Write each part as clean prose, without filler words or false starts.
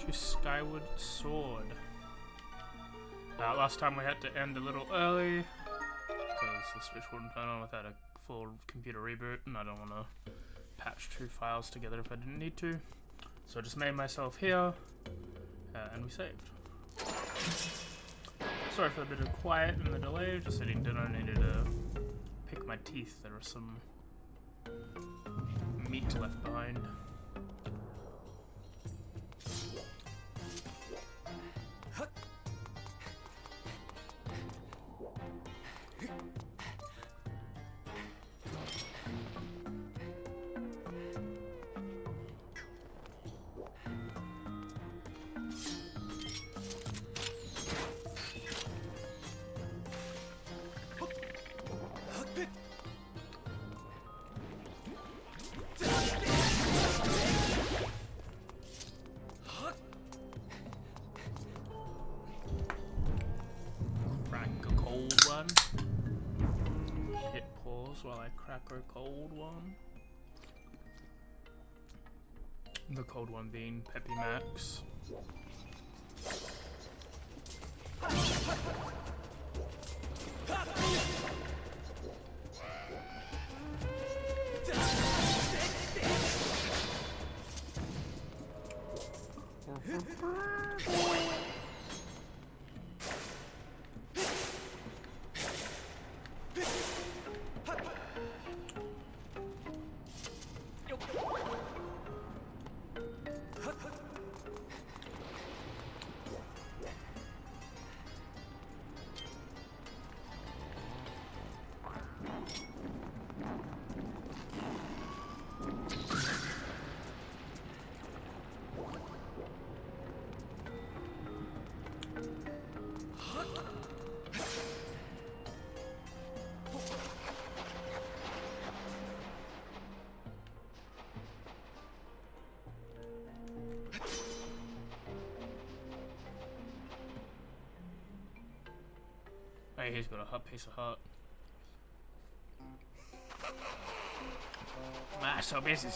to Skyward Sword. Last time we had to end a little early because the Switch wouldn't turn on without a full computer reboot, and I don't want to patch two files together if I didn't need to. So I just made myself here, and we saved. Sorry for a bit of quiet and the delay, just eating dinner, needed to pick my teeth. There was some meat left behind. Hit pause while I crack a cold one. The cold one being Peppy Max. Hey, he's got a hot piece of heart. Ah, so busy.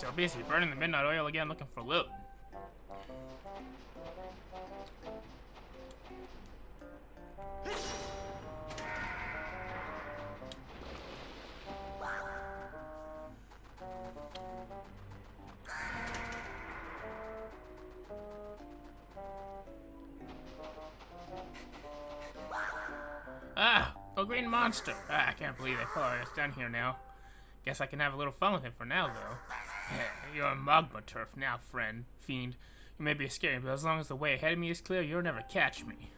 Burning the midnight oil again, looking for loot. Ah, a green monster. Ah, I can't believe they followed us down here now. Guess I can have a little fun with him for now, though. You're a magma turf now, fiend. You may be scary, but as long as the way ahead of me is clear, you'll never catch me.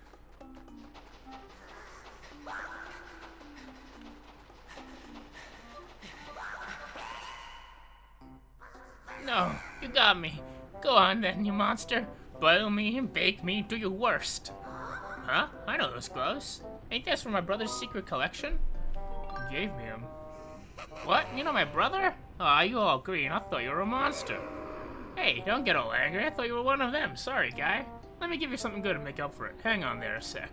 No, you got me. Go on then, you monster. Boil me and bake me, do your worst. Huh? I know those gloves. Ain't this from my brother's secret collection? You gave me him. What? You know my brother? Aw, you all green. I thought you were a monster. Hey, don't get all angry. I thought you were one of them. Sorry, guy. Let me give you something good to make up for it. Hang on there a sec.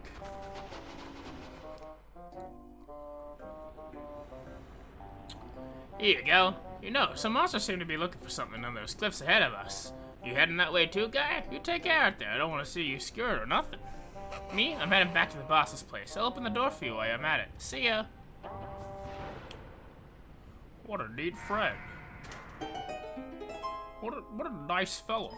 Here you go. You know, some monsters seem to be looking for something on those cliffs ahead of us. You heading that way too, guy? You take care out there. I don't want to see you scared or nothing. Me? I'm heading back to the boss's place. I'll open the door for you while I'm at it. See ya. What a neat friend. What a nice fellow.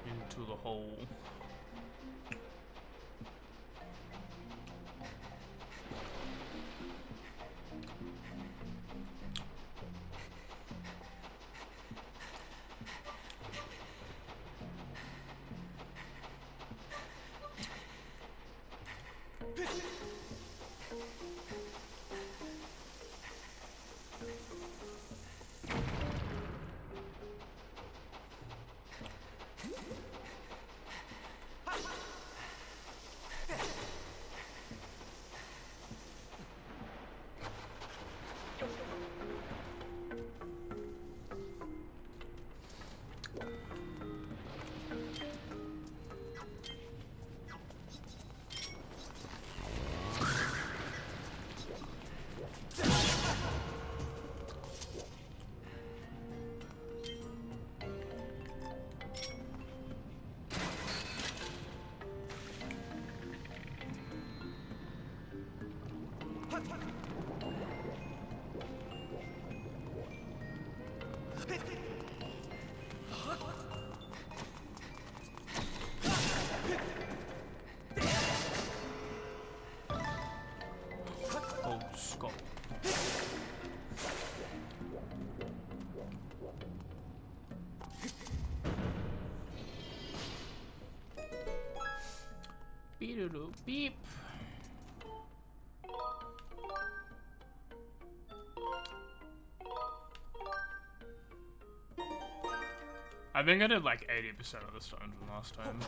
Into the hole. Beep-a-doo-doo, beep. I think I did like 80% of the stones from last time.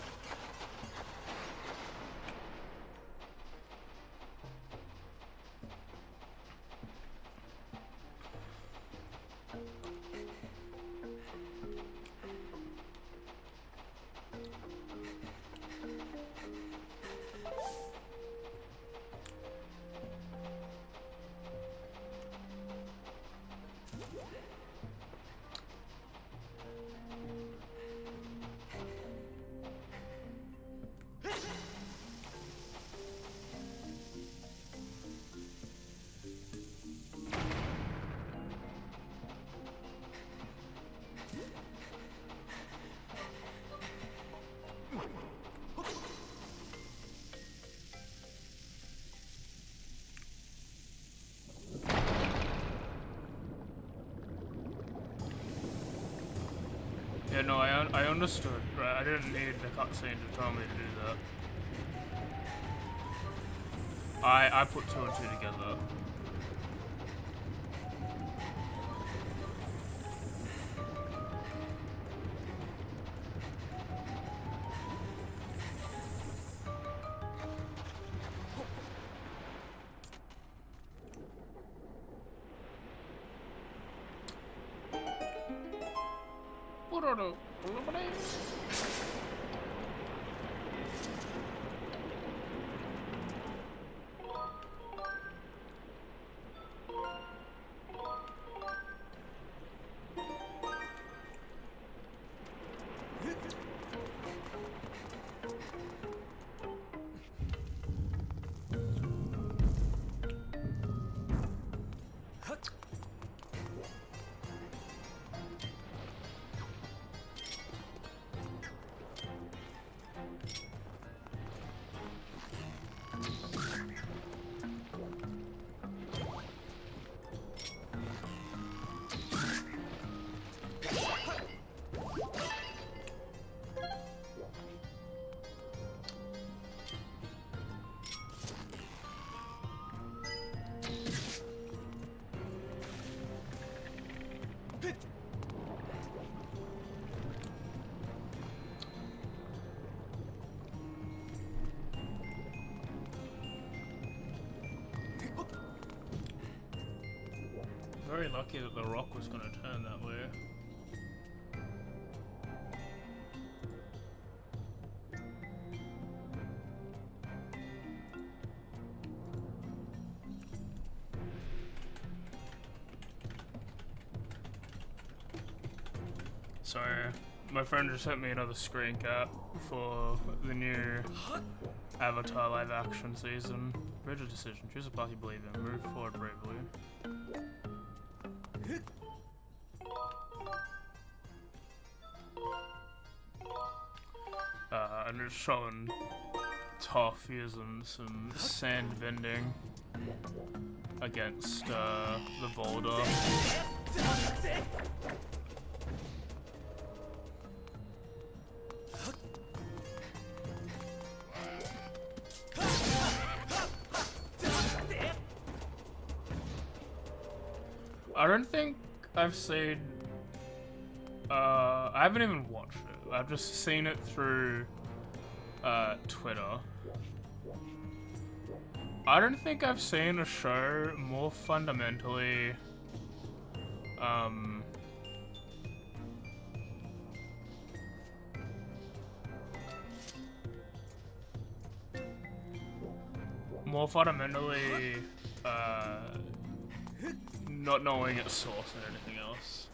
Yeah, no, I understood, right? I didn't need the cutscene to tell me to do that. I put 2 and 2 together. Very lucky that the rock was going to turn that way. Sorry, my friend just sent me another screen cap for the new Avatar live action season. Bridge decision, choose a path you believe in, move forward bravely. And it's showing Toph using some sand bending against the boulder. I don't think I've seen, I haven't even watched it. I've just seen it through Twitter. I don't think I've seen a show more fundamentally not knowing its source than anything else.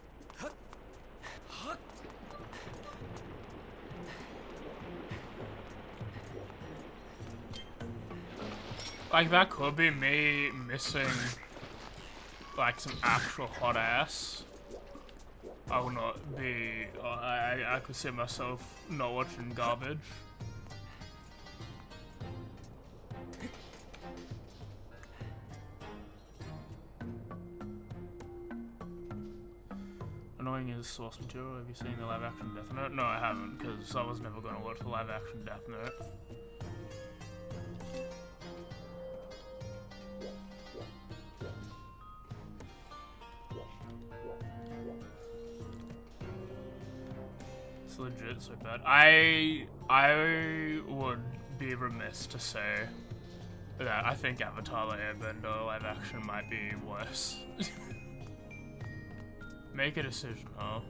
Like, that could be me missing, like, some actual hot ass. I will not be, I could see myself not watching garbage. Annoying is source material. Have you seen the live action Death Note? No, I haven't, because I was never going to watch the live action Death Note. It's legit so bad. I would be remiss to say that I think Avatar: The Airbender live action might be worse. Make a decision, huh?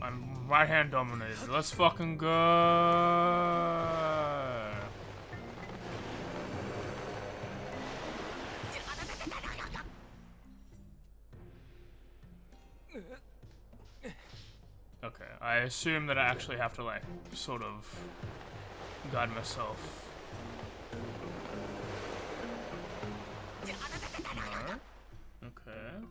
I'm right hand dominated. Let's fucking go. Okay, I assume that I actually have to, like, sort of guide myself. No. Okay.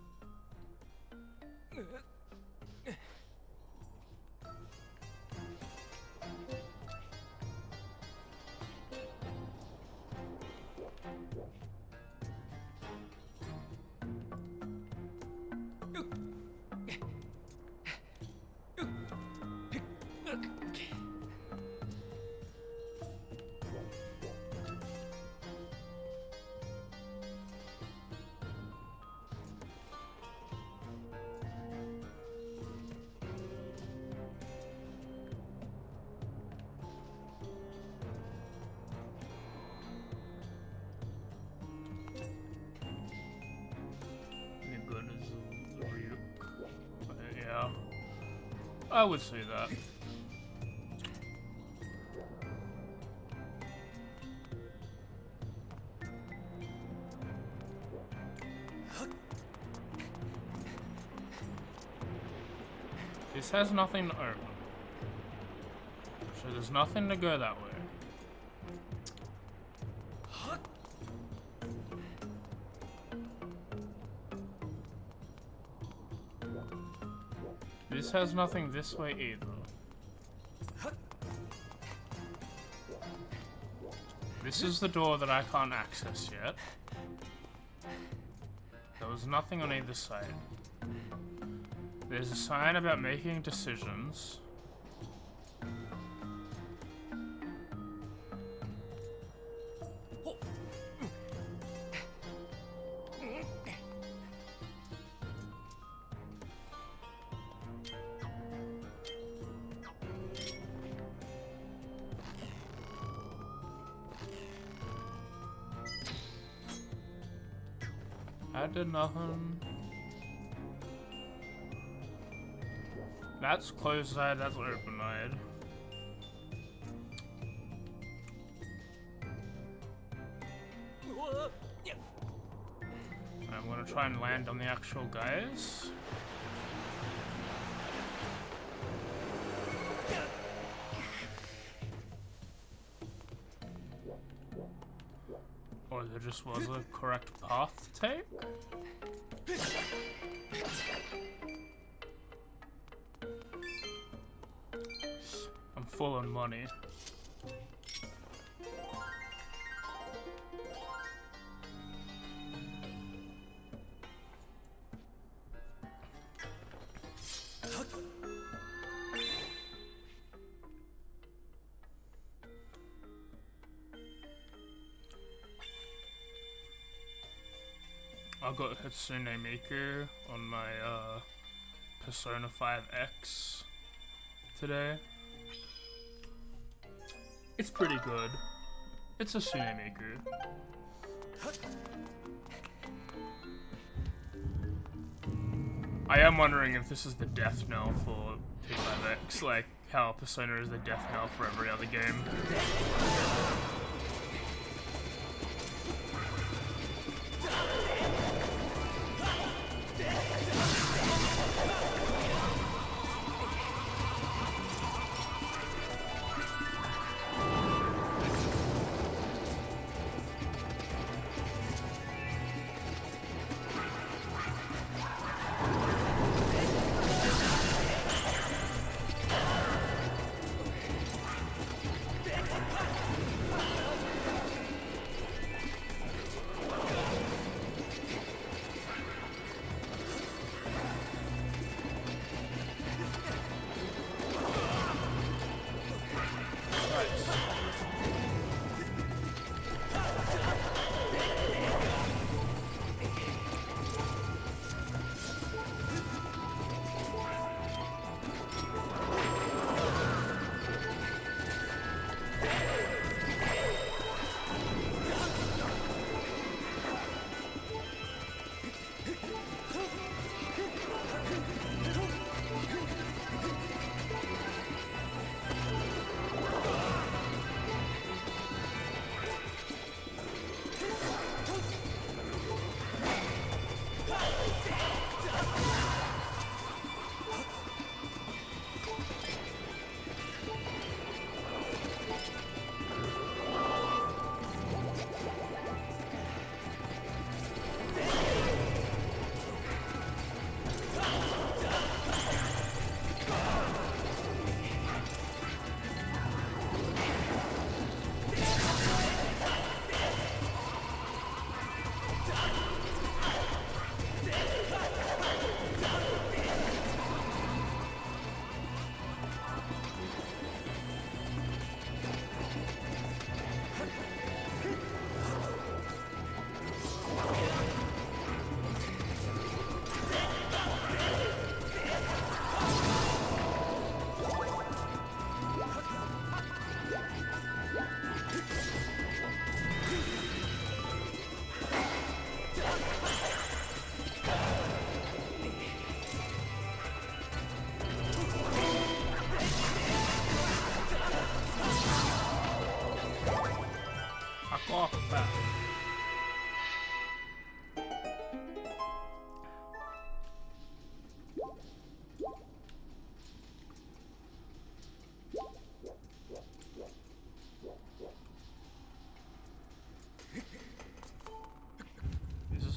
Yeah, I would say that. This has nothing to open, so there's nothing to go that way. This has nothing this way either. This is the door that I can't access yet. There was nothing on either side. There's a sign about making decisions. I did nothing. That's closed side, that's open side. I'm gonna try and land on the actual guys. Or there just was a correct path to take? I'm full on money. I got Hatsune Miku on my Persona 5X today. It's pretty good. It's a Hatsune Miku. I am wondering if this is the death knell for P5X, like how Persona is the death knell for every other game.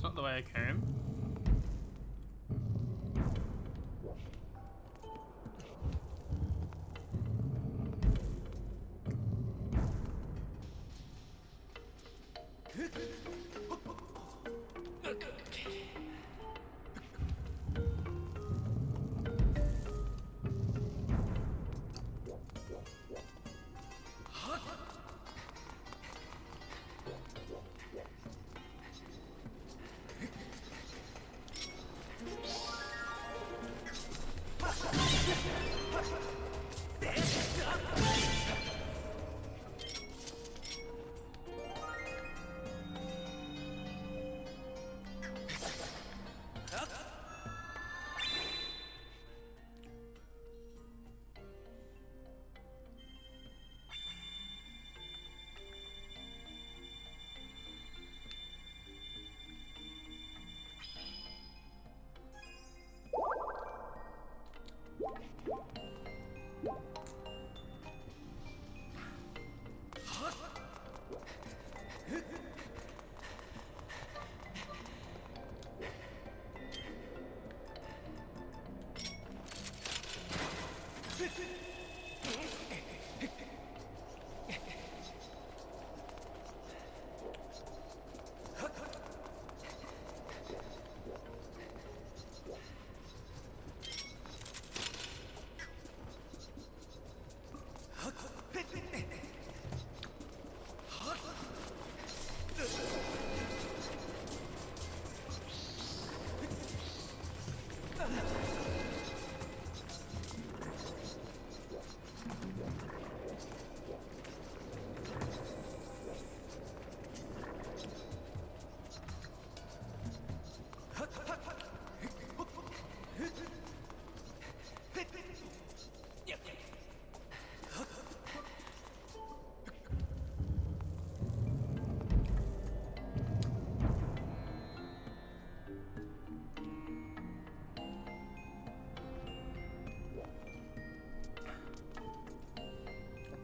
That's not the way I came.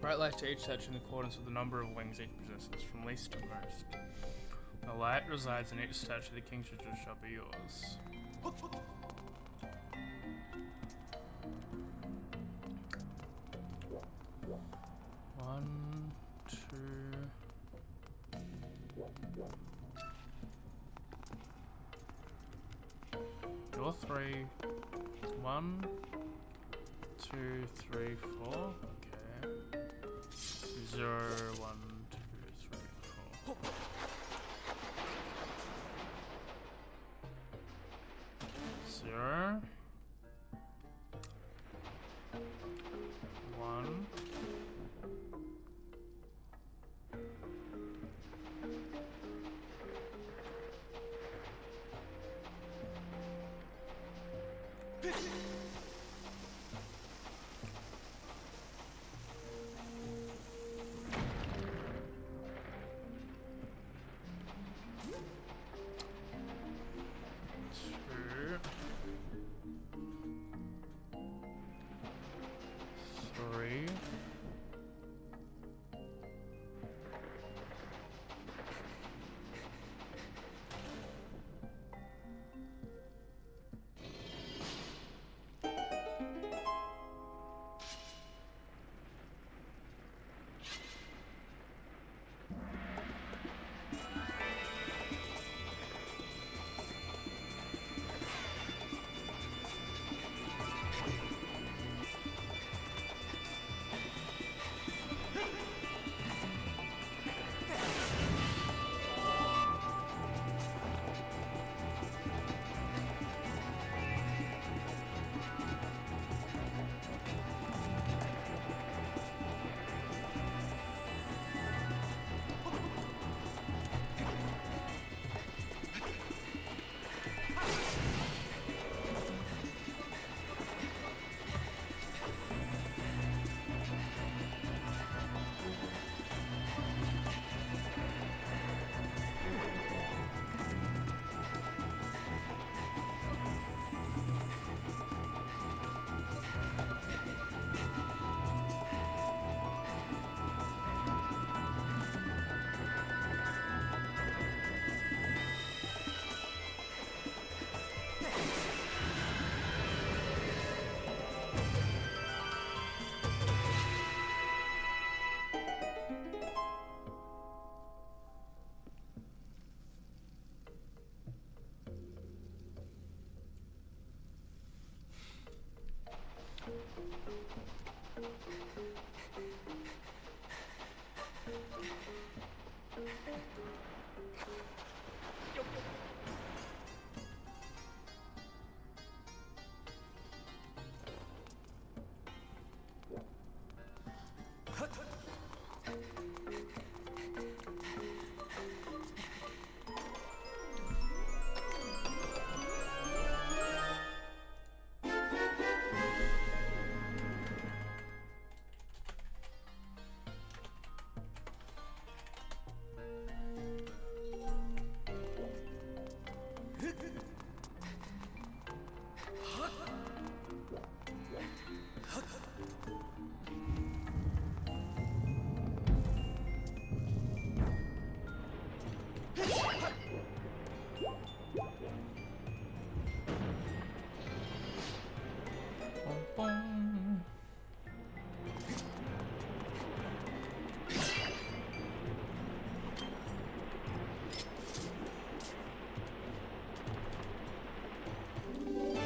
Bright light to each section in accordance with the number of wings each possesses, from least to most. The light resides in each statue, the king's riches shall be yours. One, two. You're three. 1, 2, 3, 4. Okay. 0, 1, 2, 3, 4. Zero. 1.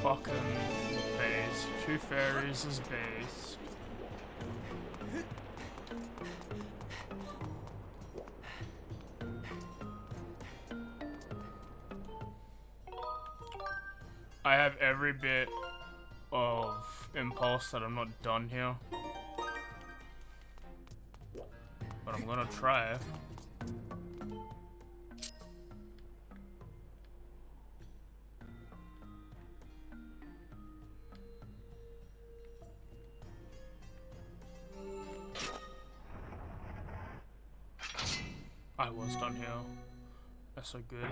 fucking base. Two fairies is base. I have every bit of impulse that I'm not done here. But I'm gonna try. I was done here. That's so good.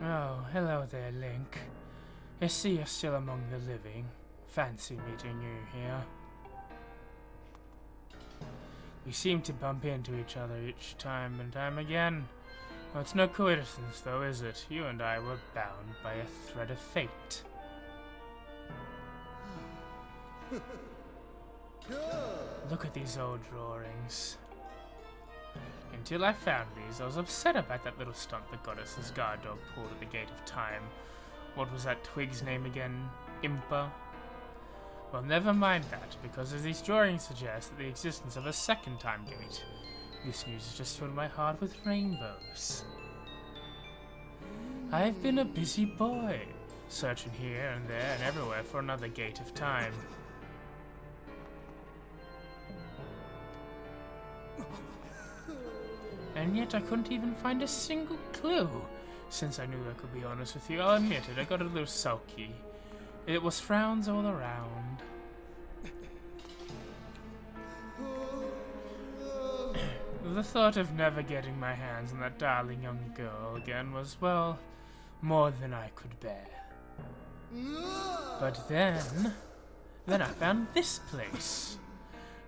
Oh, hello there, Link. I see you're still among the living. Fancy meeting you here. We seem to bump into each other each time and time again. Well, it's no coincidence, though, is it? You and I were bound by a thread of fate. Look at these old drawings. Until I found these, I was upset about that little stunt the goddess's guard dog pulled at the Gate of Time. What was that twig's name again? Impa? Well, never mind that, because as these drawings suggest the existence of a second time gate. This news has just filled my heart with rainbows. I've been a busy boy, searching here and there and everywhere for another Gate of Time. And yet I couldn't even find a single clue. Since I knew I could be honest with you, I'll admit it, I got a little sulky. It was frowns all around. The thought of never getting my hands on that darling young girl again was, well, more than I could bear. But then I found this place.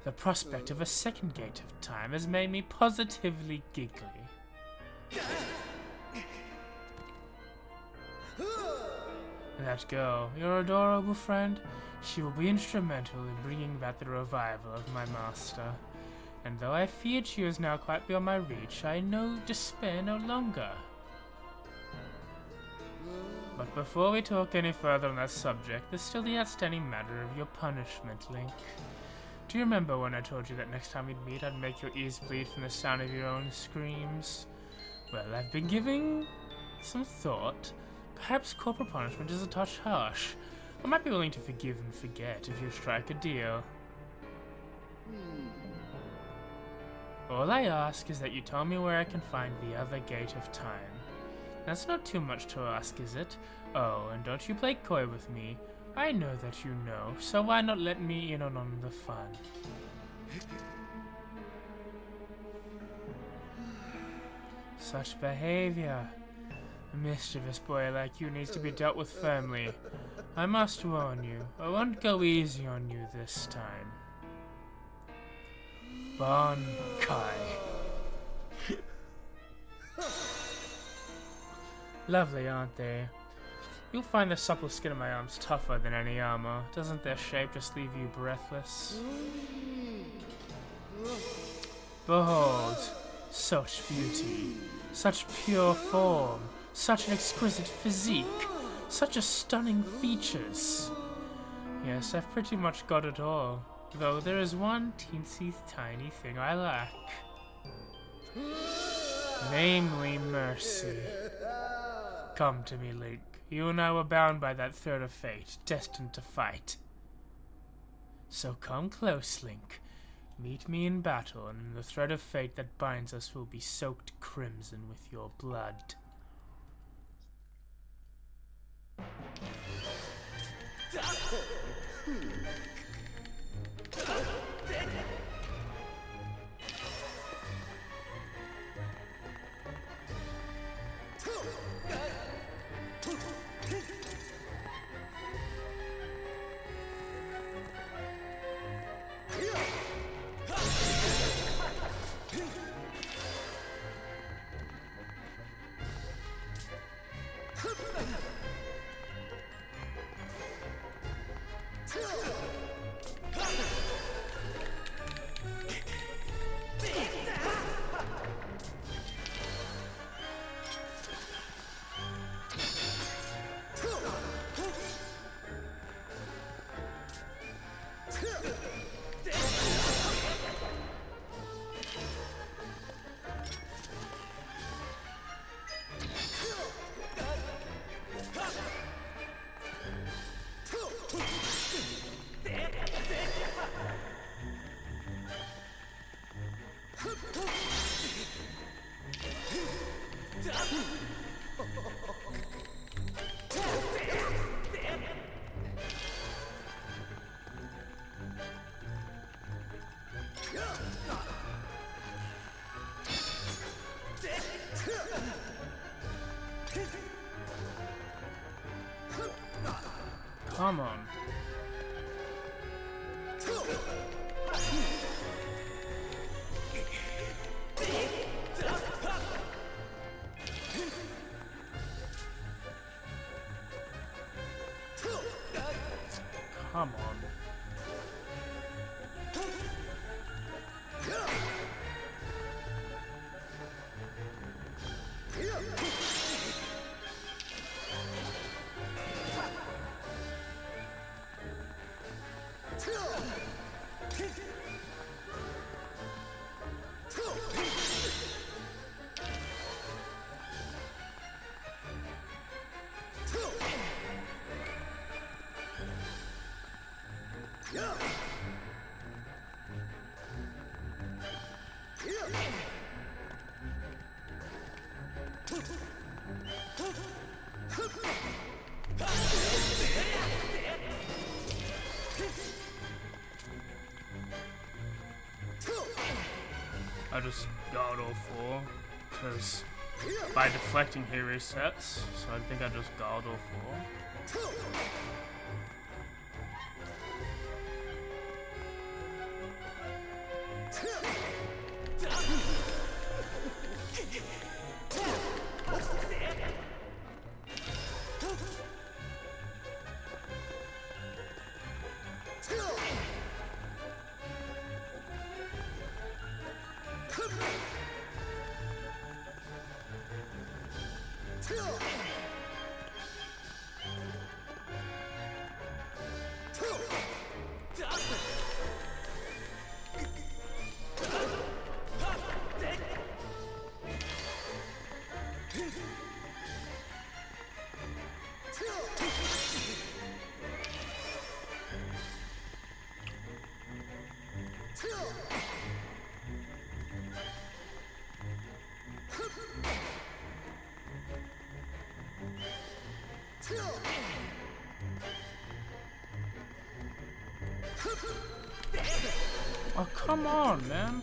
The prospect of a second Gate of Time has made me positively giggly. That girl, your adorable friend, she will be instrumental in bringing about the revival of my master. And though I feared she was now quite beyond my reach, I know despair no longer. But before we talk any further on that subject, there's still the outstanding matter of your punishment, Link. Do you remember when I told you that next time we'd meet, I'd make your ears bleed from the sound of your own screams? Well, I've been giving some thought. Perhaps corporal punishment is a touch harsh. I might be willing to forgive and forget if you strike a deal. All I ask is that you tell me where I can find the other Gate of Time. That's not too much to ask, is it? Oh, and don't you play coy with me. I know that you know, so why not let me in on the fun? Such behavior. A mischievous boy like you needs to be dealt with firmly. I must warn you, I won't go easy on you this time. Bon Kai. Lovely, aren't they? You'll find the supple skin of my arms tougher than any armor. Doesn't their shape just leave you breathless? Behold, such beauty, such pure form, such an exquisite physique, such a stunning features. Yes, I've pretty much got it all, though there is one teensy tiny thing I lack. Namely mercy. Come to me, Link. You and I were bound by that thread of fate, destined to fight. So come close, Link. Meet me in battle, and the thread of fate that binds us will be soaked crimson with your blood. Come on. Come on. I just got all four, because by deflecting he resets, so I think I just got all four. Oh, come on, man.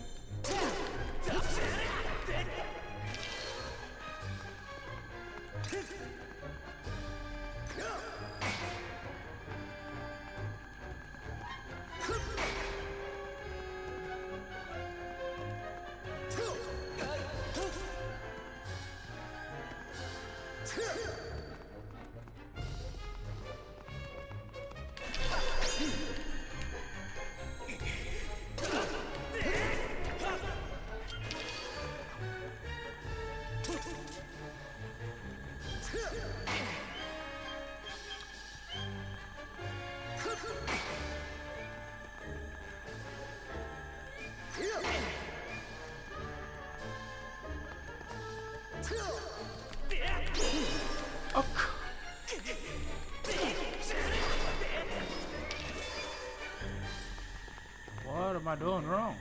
Oh, what am I doing wrong?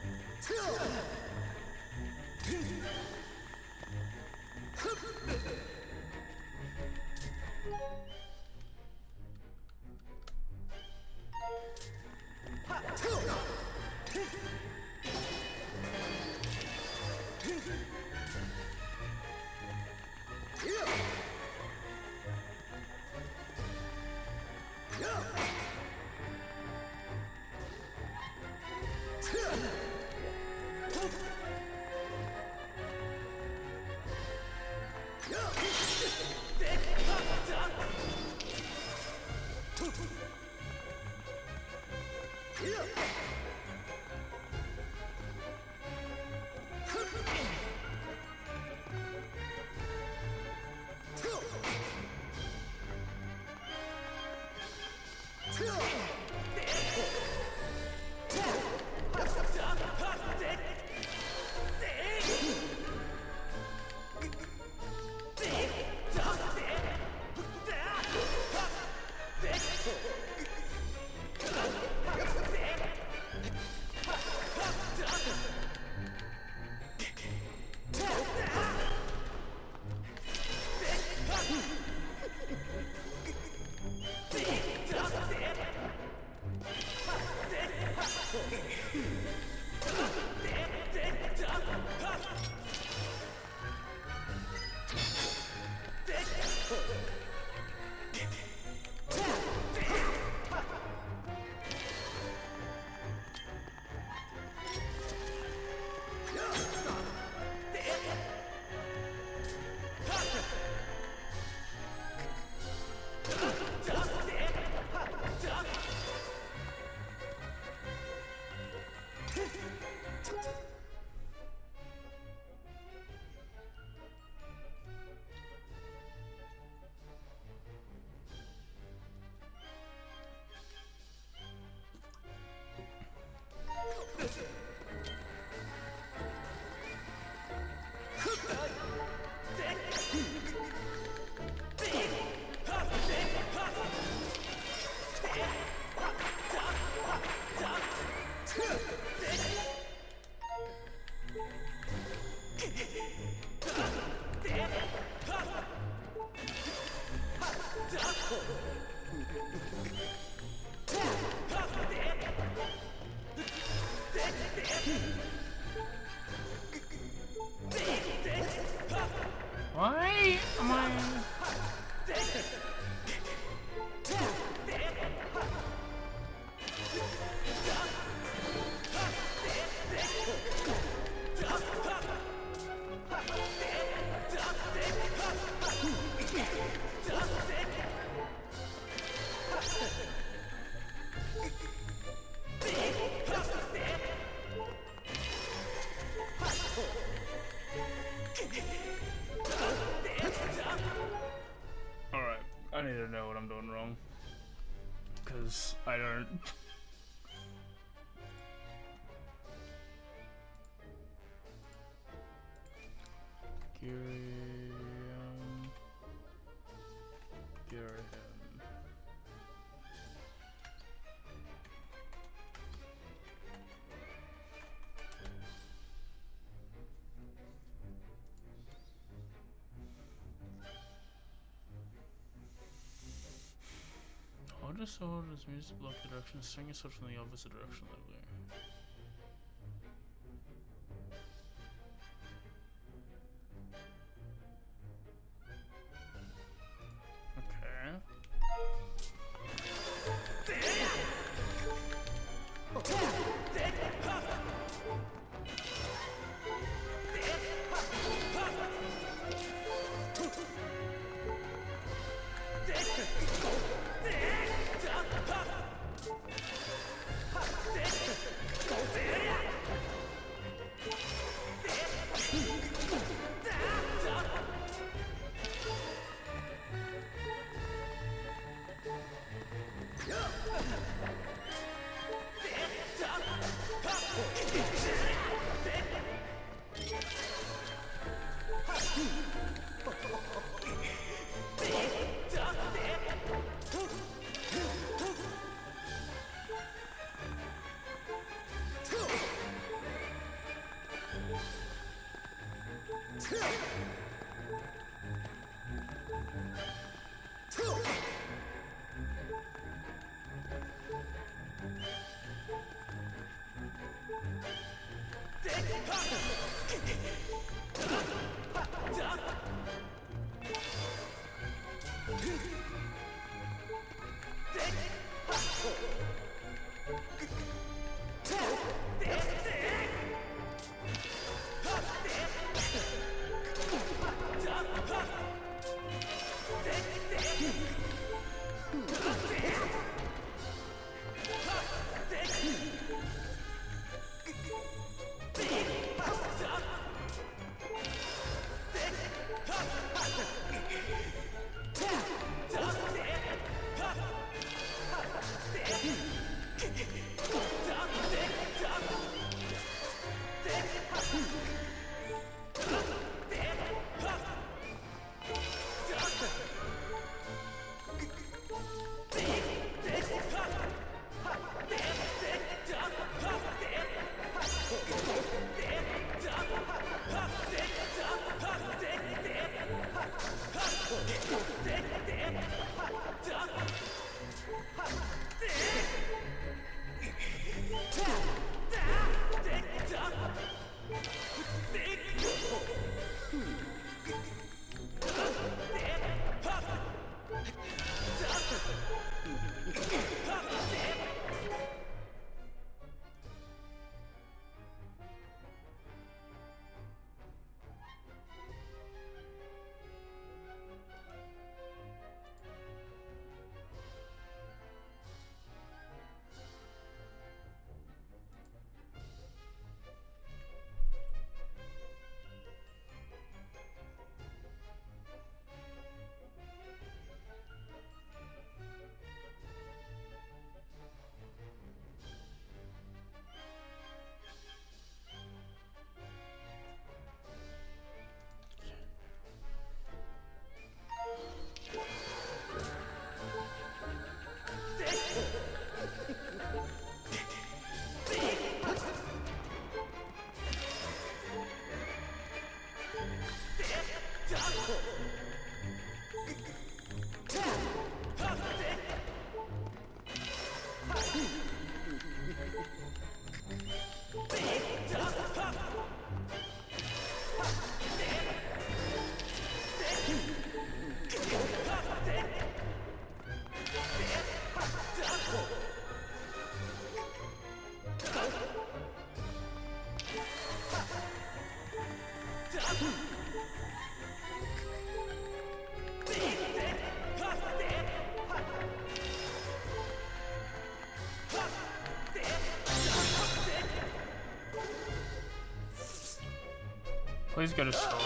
Alright, I need to know what I'm doing wrong. Because I don't... Gary him. Hold this sword as music block the direction, swing your sword from the opposite direction that way. Please get a sword.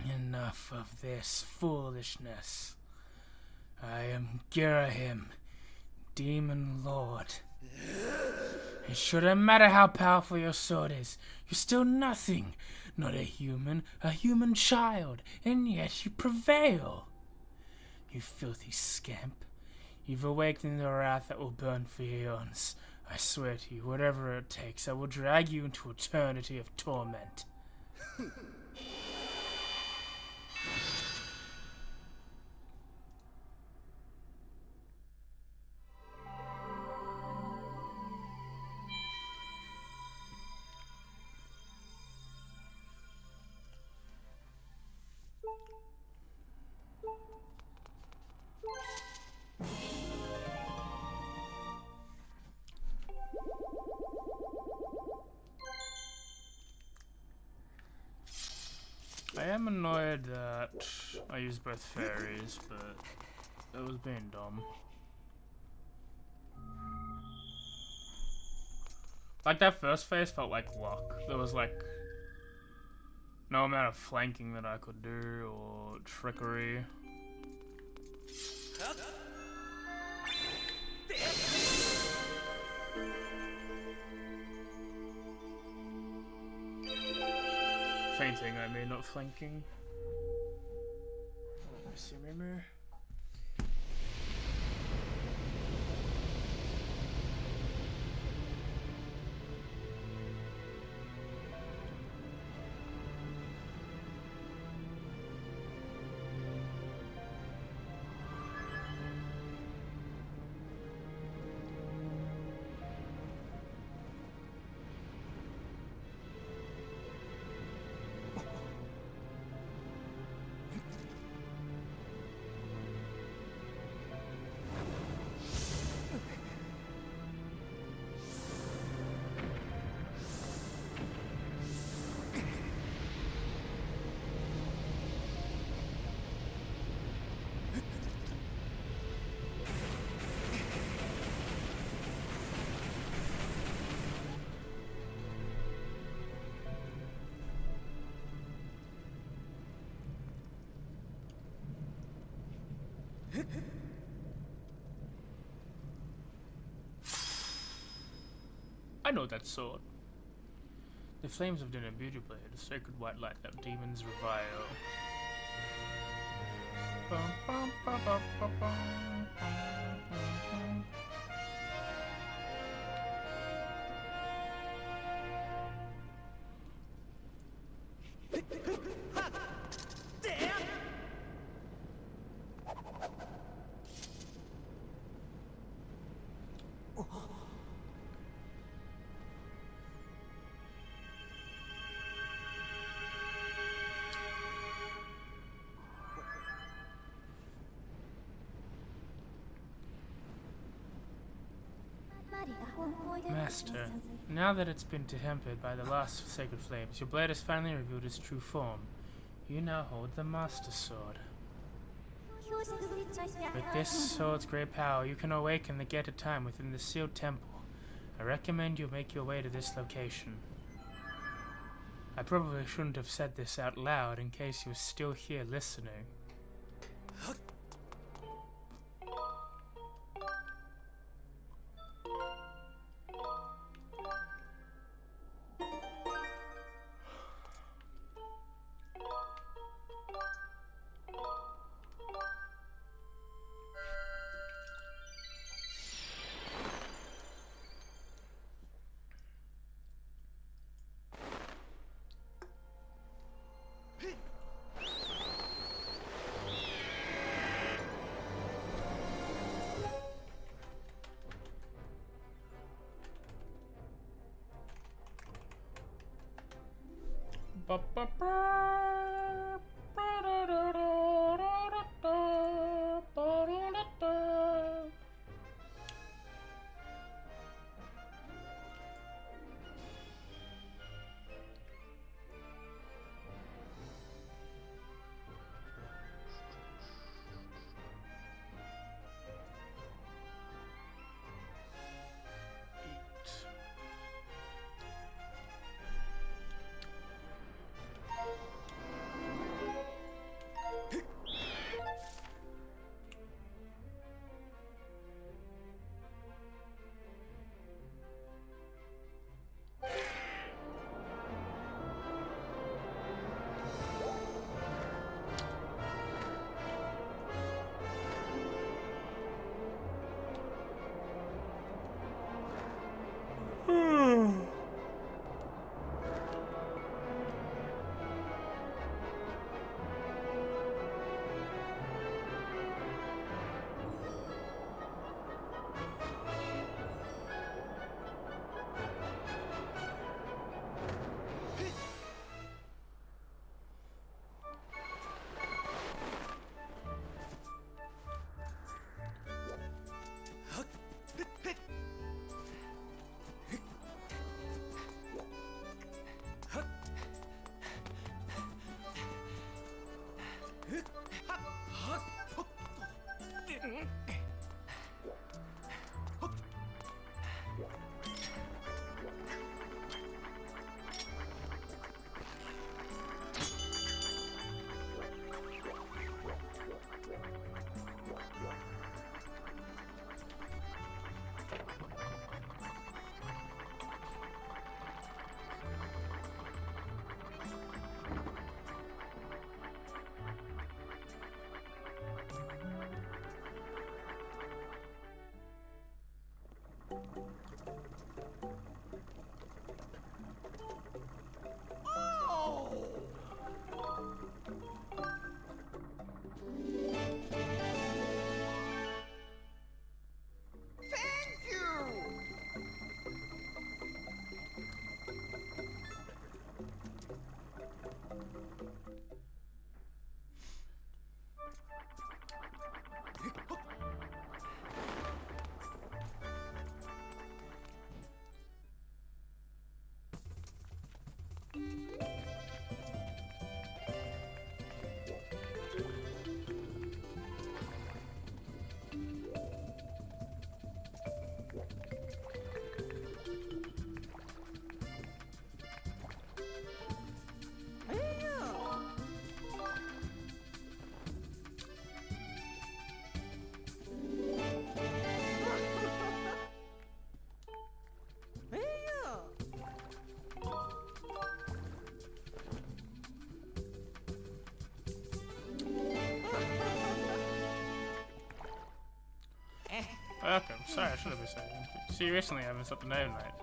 Enough of this foolishness. I am Girahim, Demon Lord. It shouldn't matter how powerful your sword is. You're still nothing. Not a human child, and yet you prevail. You filthy scamp. You've awakened the wrath that will burn for eons. I swear to you, whatever it takes, I will drag you into eternity of torment. I am annoyed that I used both fairies, but it was being dumb. Like, that first phase felt like luck. There was like no amount of flanking that I could do, or trickery. Fainting, I mean, not flanking. Let me see, remember? I know that sword. The flames of the beauty blade, a sacred white light that demons revile. Bum, bum, bum, bum, bum, bum, bum. Master, now that it's been tempered by the last sacred flames, your blade has finally revealed its true form. You now hold the Master Sword. With this sword's great power, you can awaken the gate of time within the sealed temple. I recommend you make your way to this location. I probably shouldn't have said this out loud in case you were still here listening. Sorry, I shouldn't be saying. See you recently having something new tonight.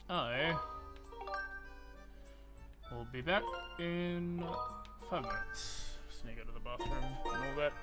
Right. We'll be back in 5 minutes. Just need to go to the bathroom and all that.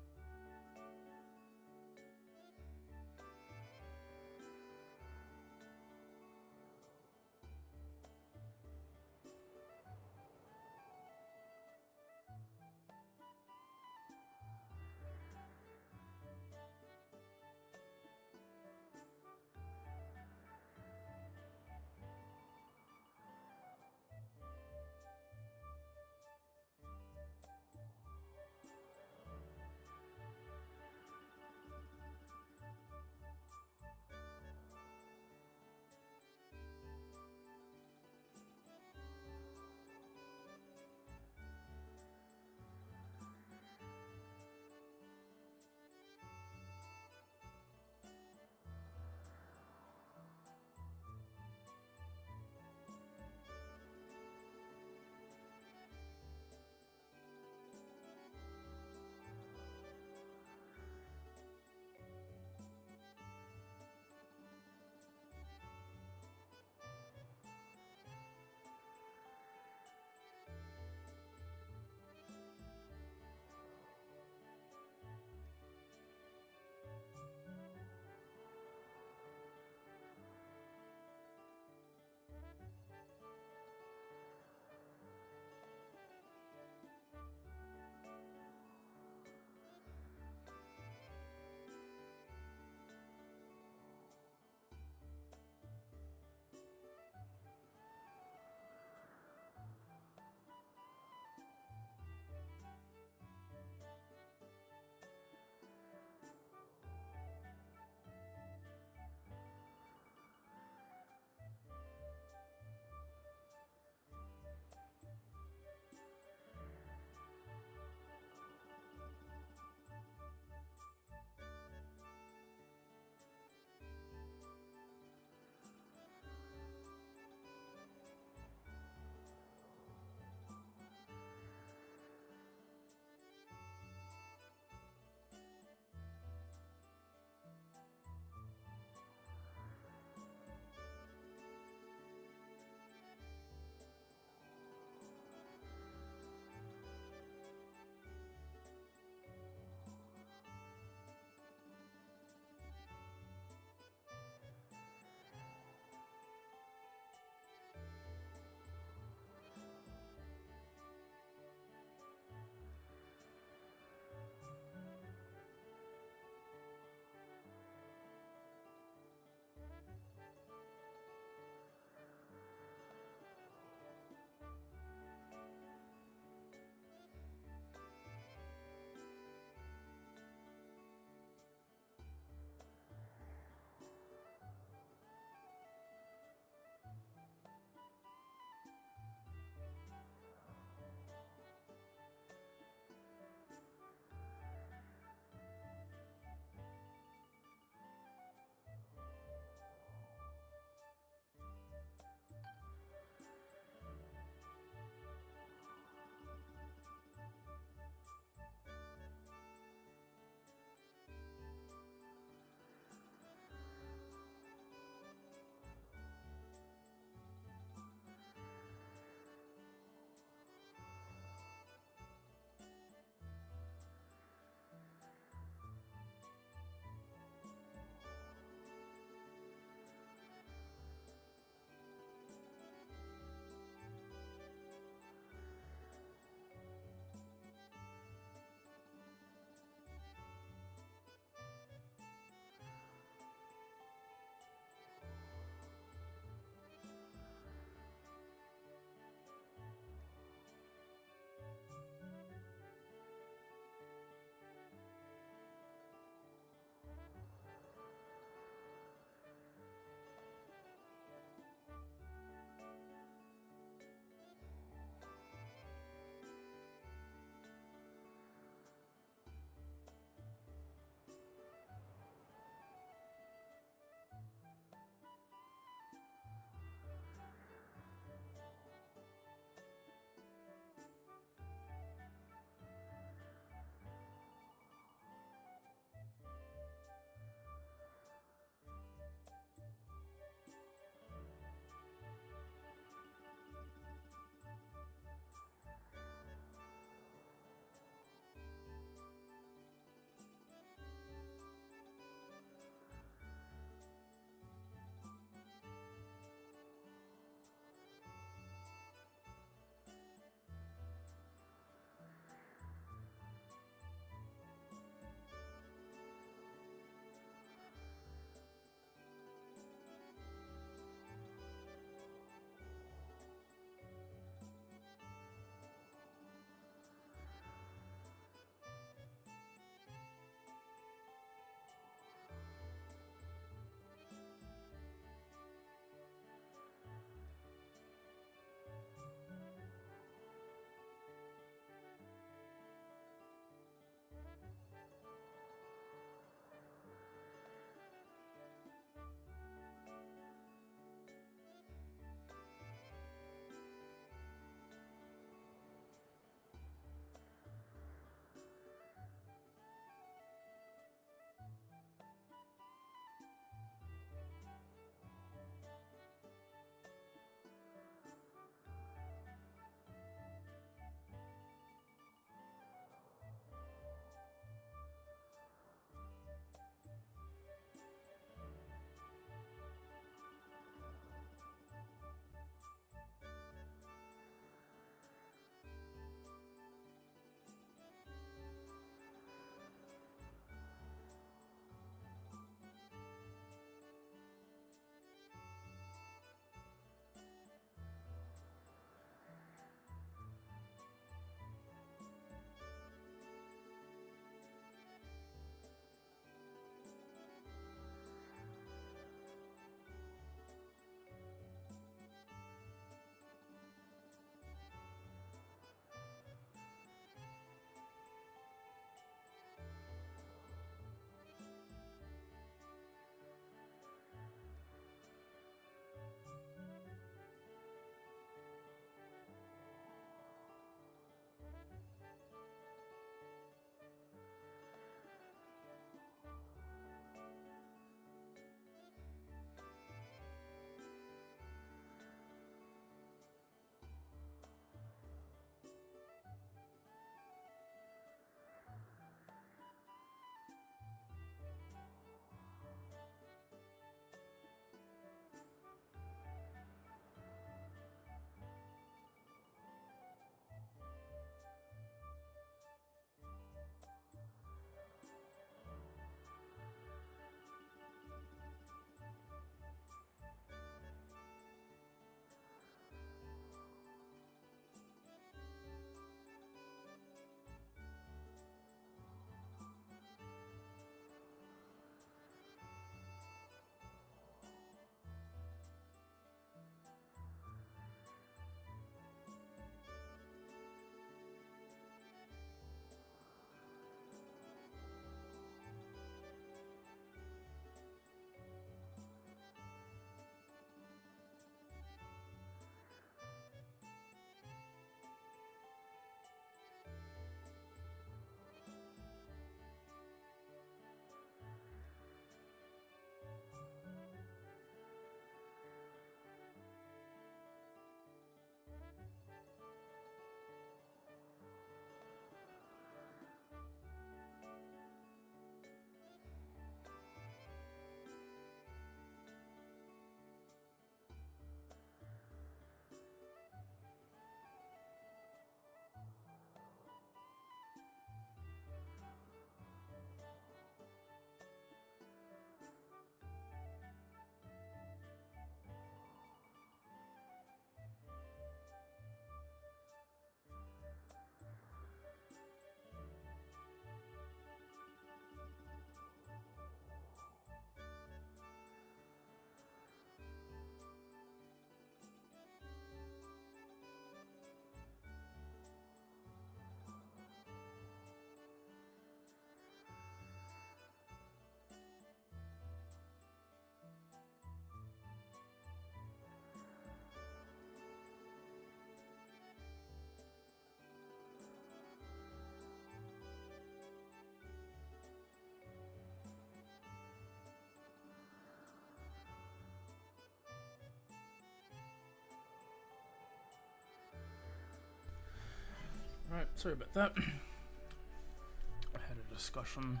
Sorry about that. I had a discussion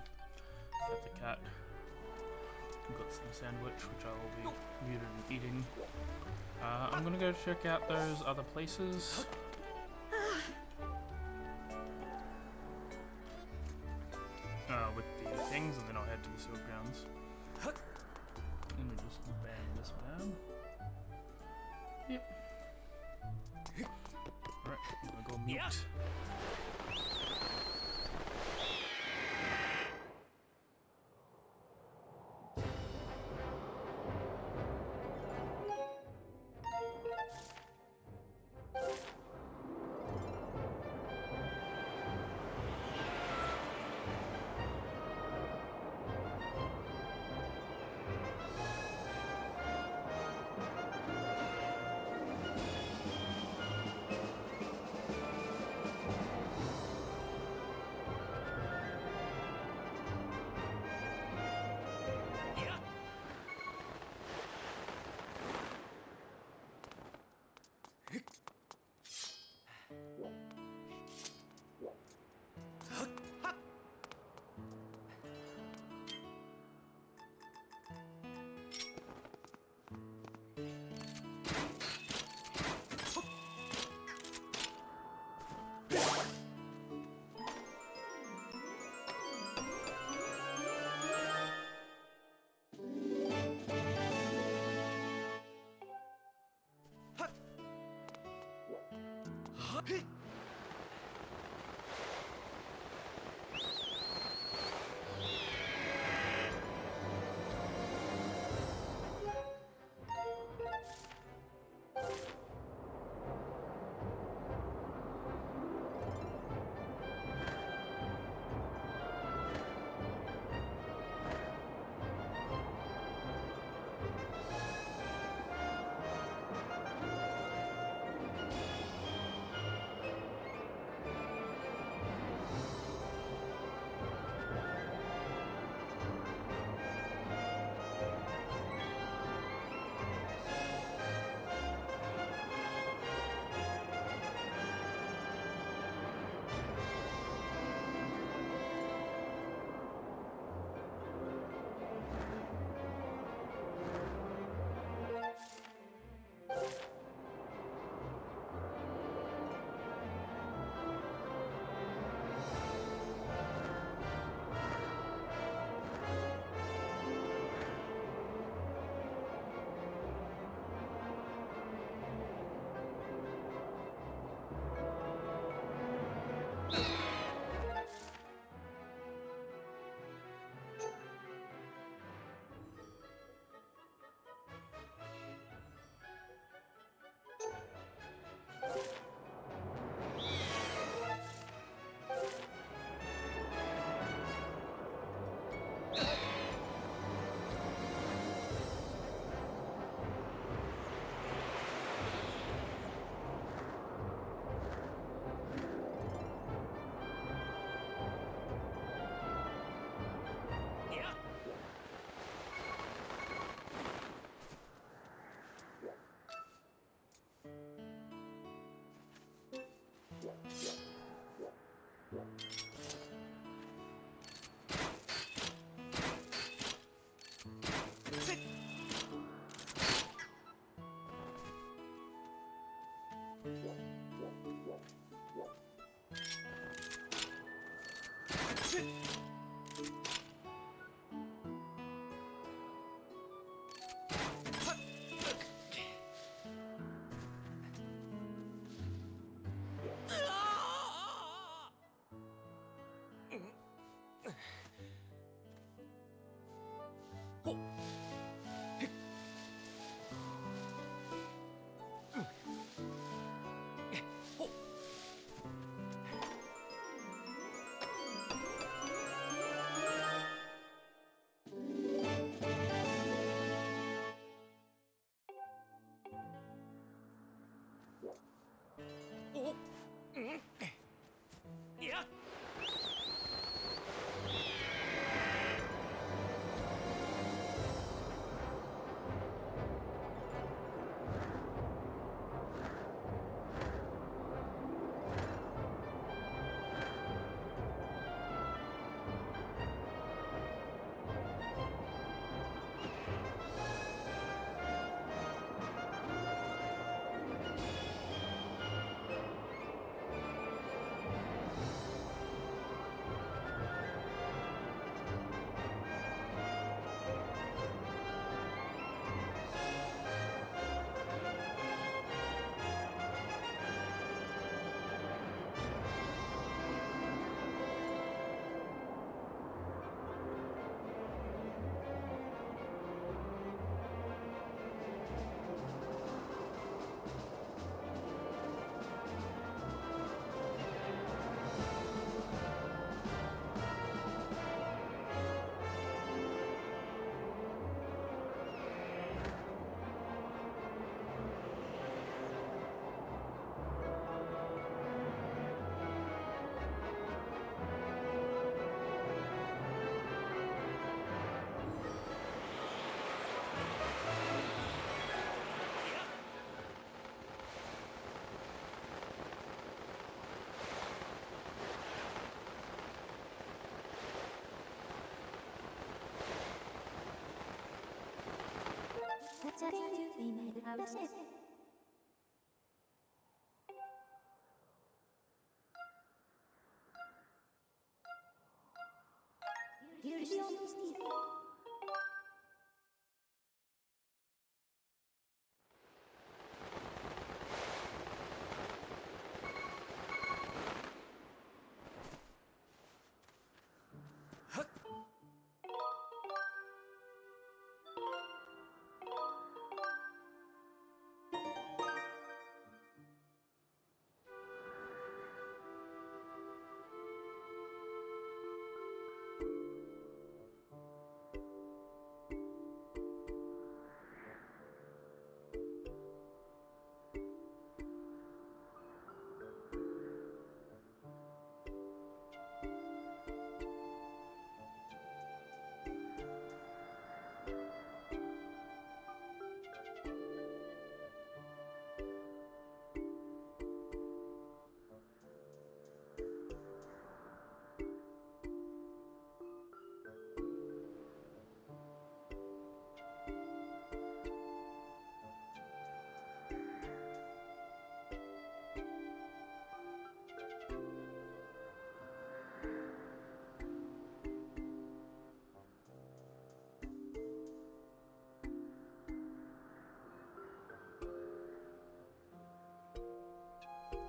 with the cat. Got some sandwich, which I will be muted and eating. I'm gonna go check out those other places. With the things, and then I'll head to the sewer grounds. Let me just bang this man. Yep. Alright, I'm gonna go mute.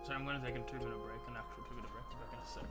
So I'm gonna take a 2-minute break, an actual 2-minute break. I'll be back in a sec.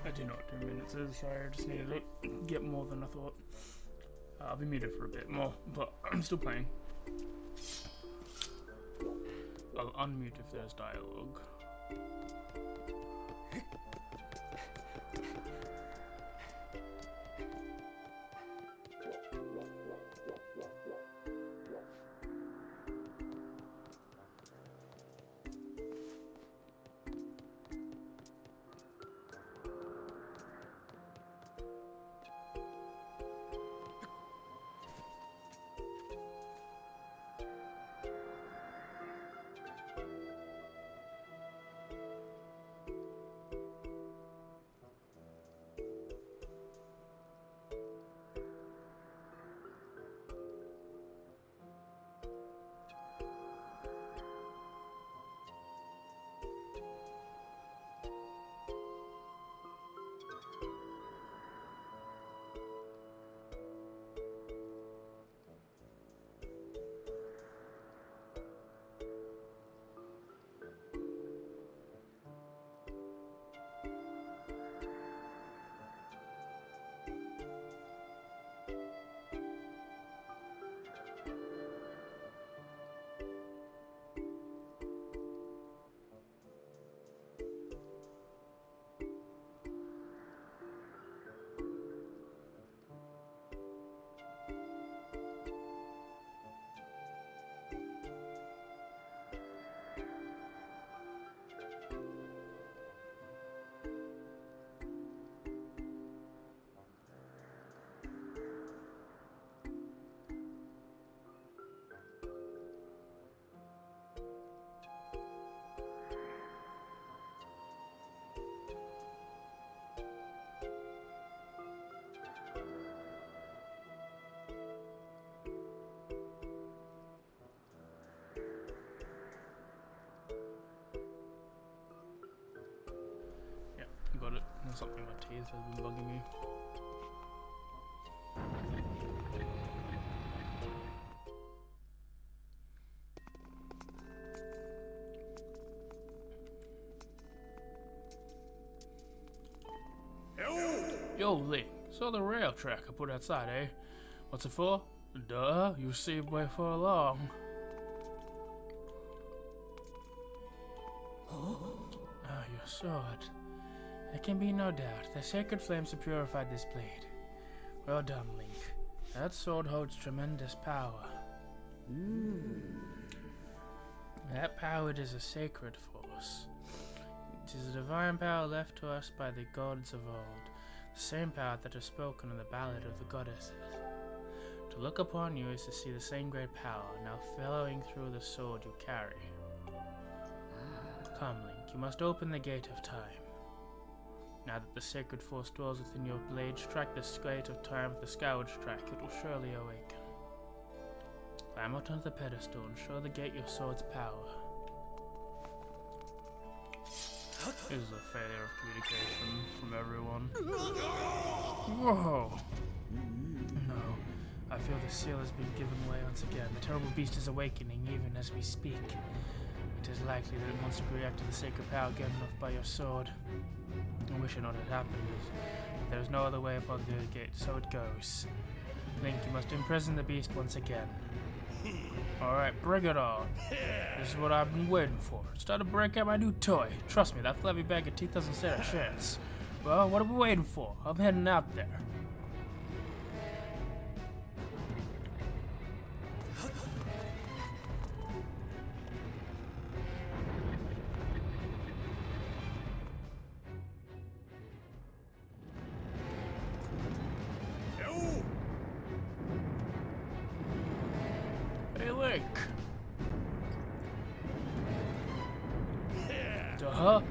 I do not do minutes. Sorry, I just needed to get more than I thought. I'll be muted for a bit more, but I'm still playing. I'll unmute if there's dialogue. Got it. There's something in my teeth has been bugging me. Yo, Link. So the rail track I put outside, eh? What's it for? Duh, you saved way for long. Ah, your sword. There can be no doubt. The sacred flames have purified this blade. Well done, Link. That sword holds tremendous power. That power is a sacred force. It is a divine power left to us by the gods of old. The same power that is spoken in the ballad of the goddesses. To look upon you is to see the same great power now flowing through the sword you carry. Come, Link, you must open the gate of time. Now that the sacred force dwells within your blade, strike the gate of time with the Skyward strike. It will surely awaken. Climb out onto the pedestal and show the gate your sword's power. This is a failure of communication from everyone. Whoa! No, I feel the seal has been given way once again. The terrible beast is awakening even as we speak. It is likely that it wants to react to the sacred power given off by your sword. I wish it not had happened, but there is no other way upon the gate, so it goes. Link, you must imprison the beast once again. Alright, bring it on. This is what I've been waiting for. It's time to break out my new toy. Trust me, that flabby bag of teeth doesn't stand a chance. Well, what are we waiting for? I'm heading out there. Hey, Link.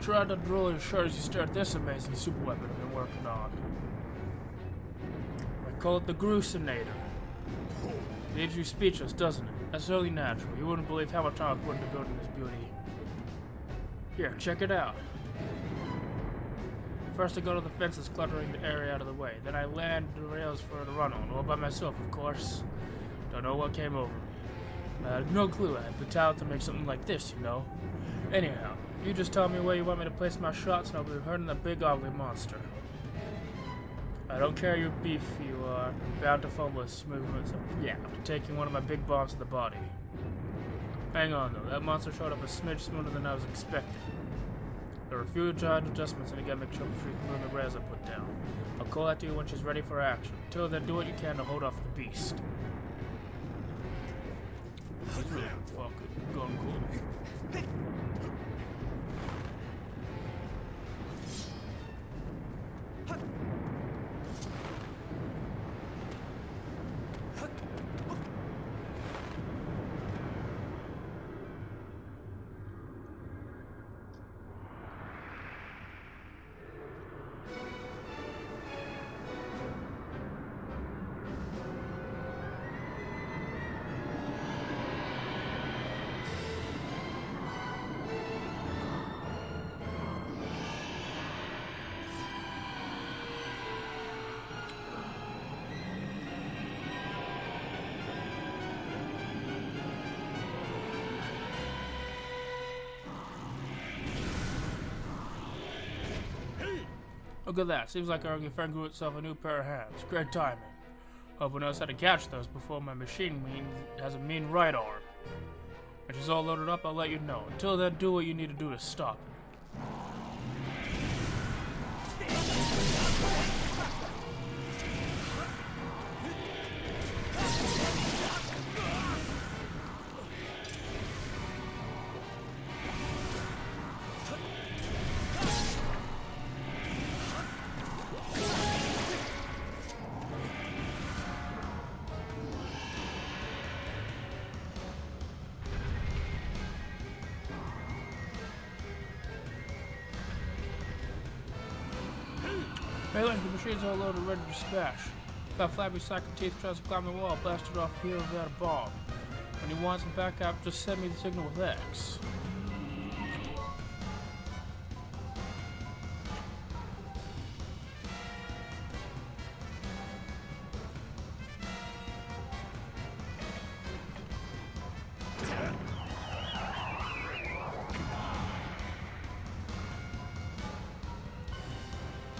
Try not to roll your shirt as you stare at this amazing super weapon I've been working on. I call it the Gruesinator. Leaves you speechless, doesn't it? That's only natural. You wouldn't believe how much time I put into building this beauty. Here, check it out. First I go to the fences cluttering the area out of the way. Then I land the rails for the run on, all by myself, of course. Don't know what came over me. I had no clue I had the talent to make something like this, you know. Anyhow, you just tell me where you want me to place my shots and I'll be hurting the big ugly monster. I don't care how beef you are, bound to fumble with movements after taking one of my big bombs to the body. Hang on though, that monster showed up a smidge sooner than I was expecting. There were a few giant adjustments and again make sure before you can ruin the res I put down. I'll call out to you when she's ready for action. Until then, do what you can to hold off the beast. That's really fucking gone cool. Look at that. Seems like our friend grew itself a new pair of hands. Great timing. Hope we knows how to catch those before my machine has a mean right arm. When she's all loaded up, I'll let you know. Until then, do what you need to do to stop it. Hey, look, the machine's all loaded, ready to smash. That flabby sack of teeth tries to climb the wall, blasted off here without a bomb. When he wants him back up, just send me the signal with X.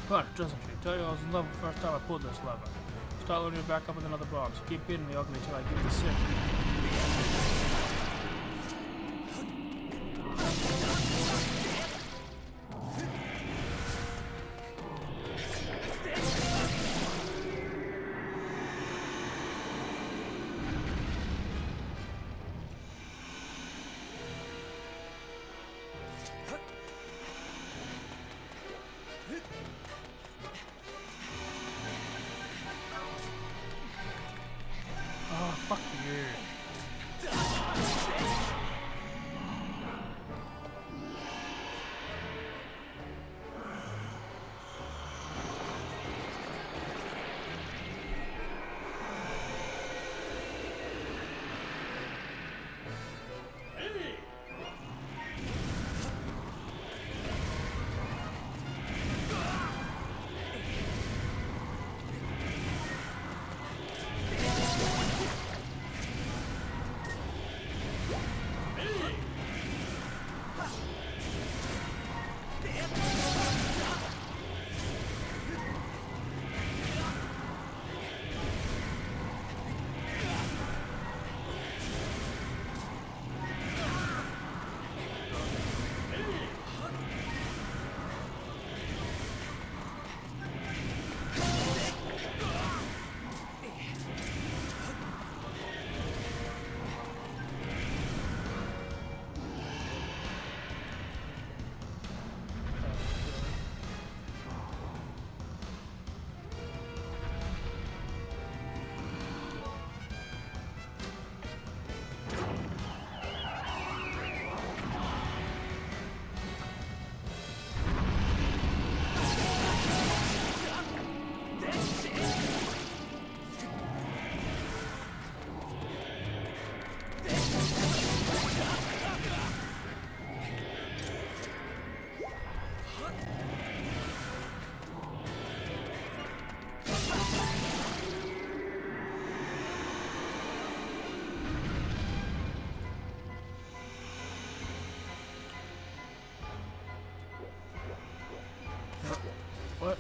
Punch, doesn't she? Tell you I was in love the first time I pulled this lever. Start loading it back up with another bomb, so keep beating the ugly till I give the signal. Oh, fuck you.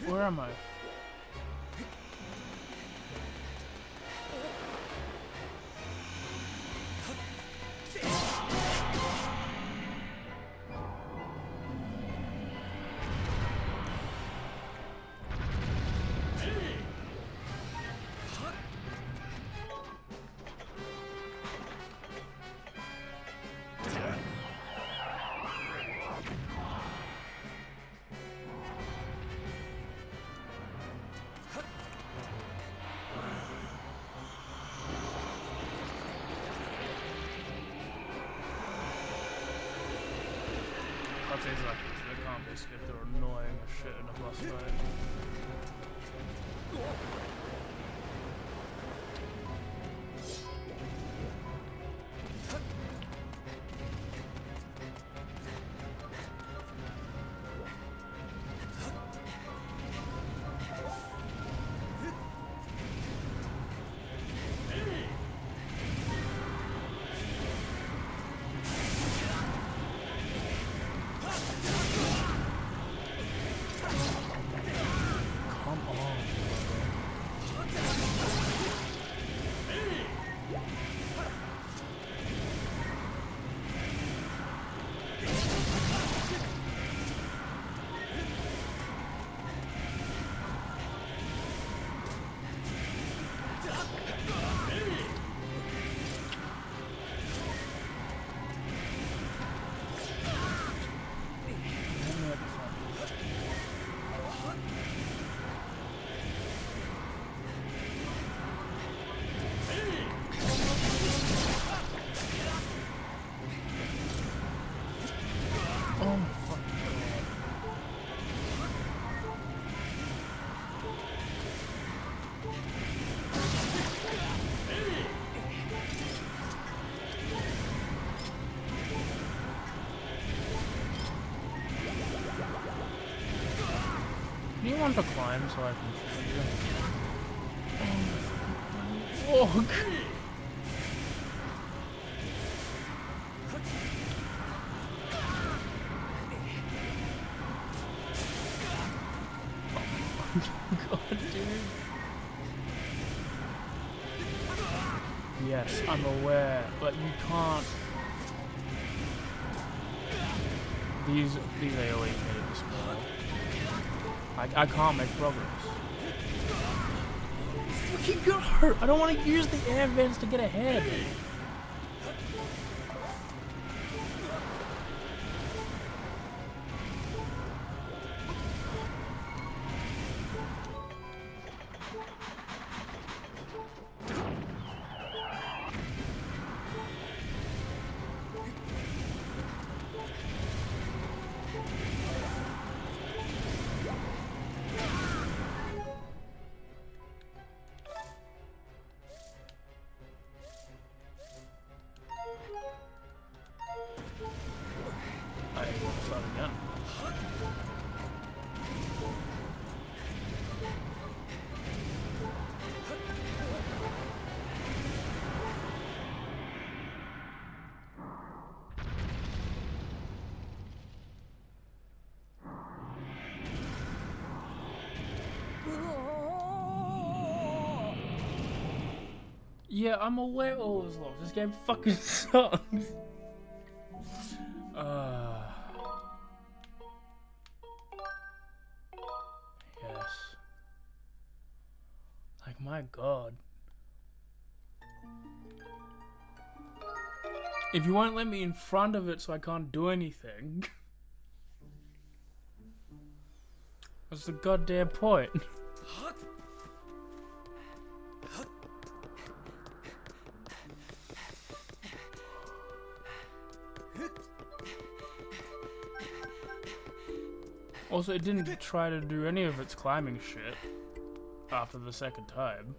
Where am I? shit in a boss fight. Do you want to climb so I can shoot you? Oh, God, dude. Yes, I'm aware, but you can't. These AoE hit this small. I can't make progress. Fucking got hurt. I don't want to use the air vents to get ahead. Yeah, I'm aware all this lost. This game fucking sucks. Yes. Like, my God. If you won't let me in front of it so I can't do anything, what's the goddamn point? Also, it didn't try to do any of its climbing shit after the second time.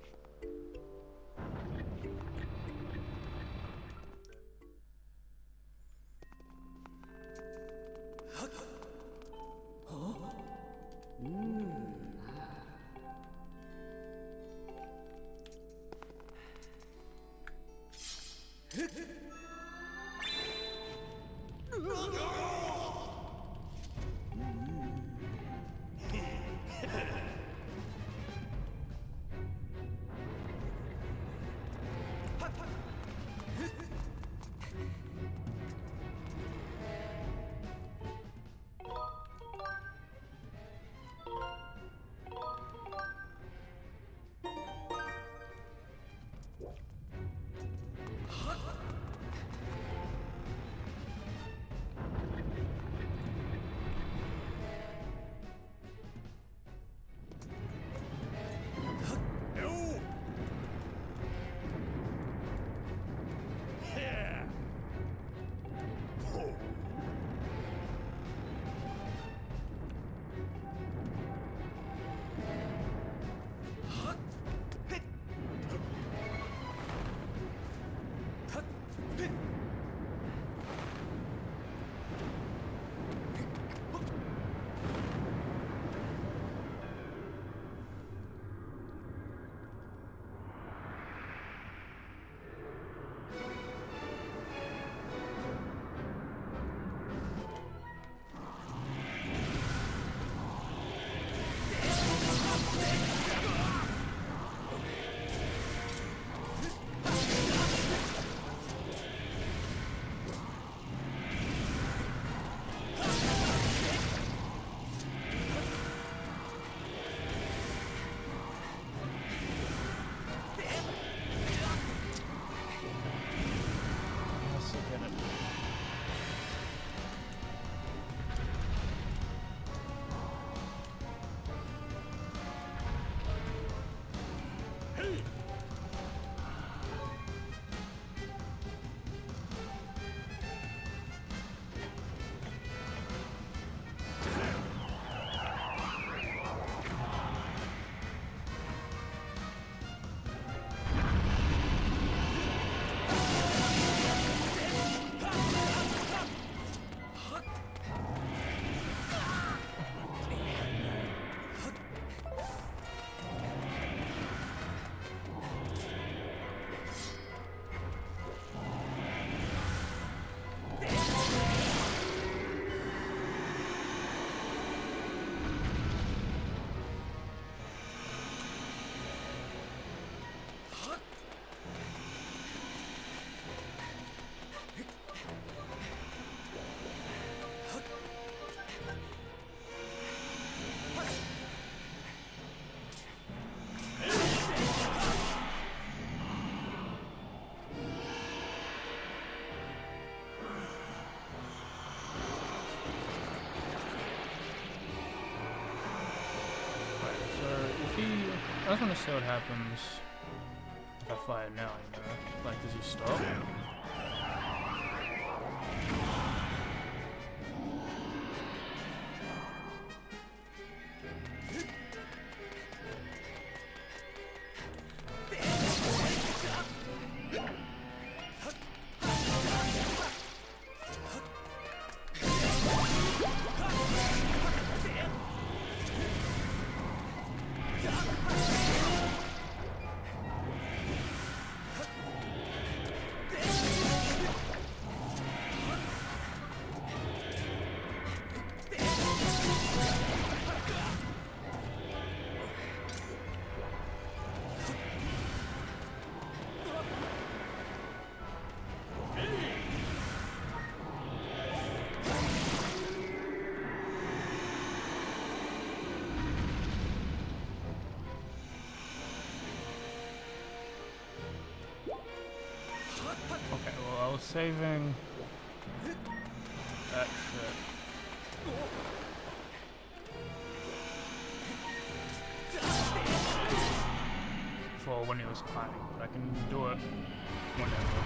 I just want to see what happens if I fly it now, you know? Like, does he stop? Okay, well, I was saving that shit for when he was climbing, but I can do it whenever.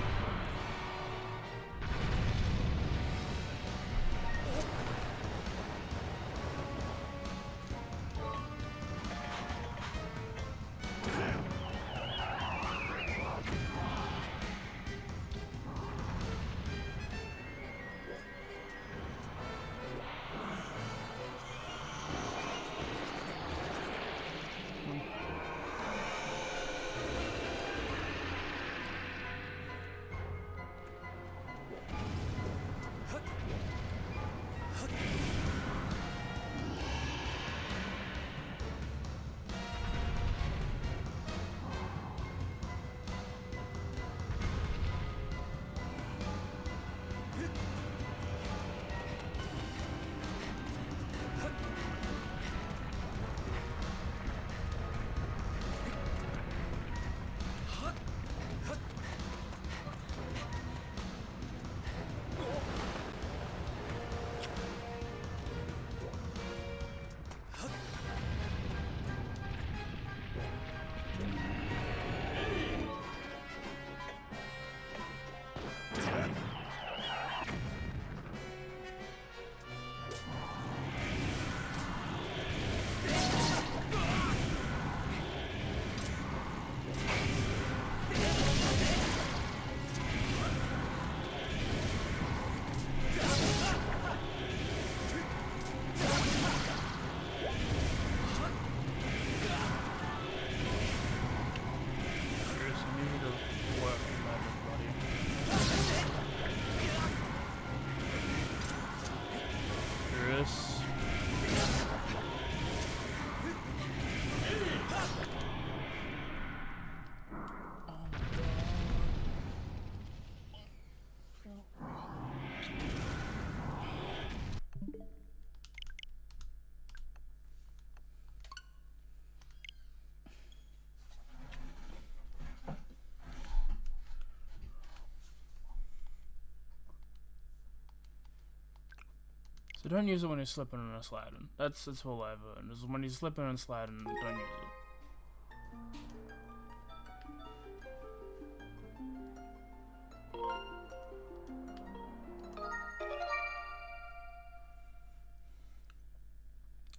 So don't use it when you're slipping and sliding. That's all I've learned. Is when you're slipping and sliding, don't use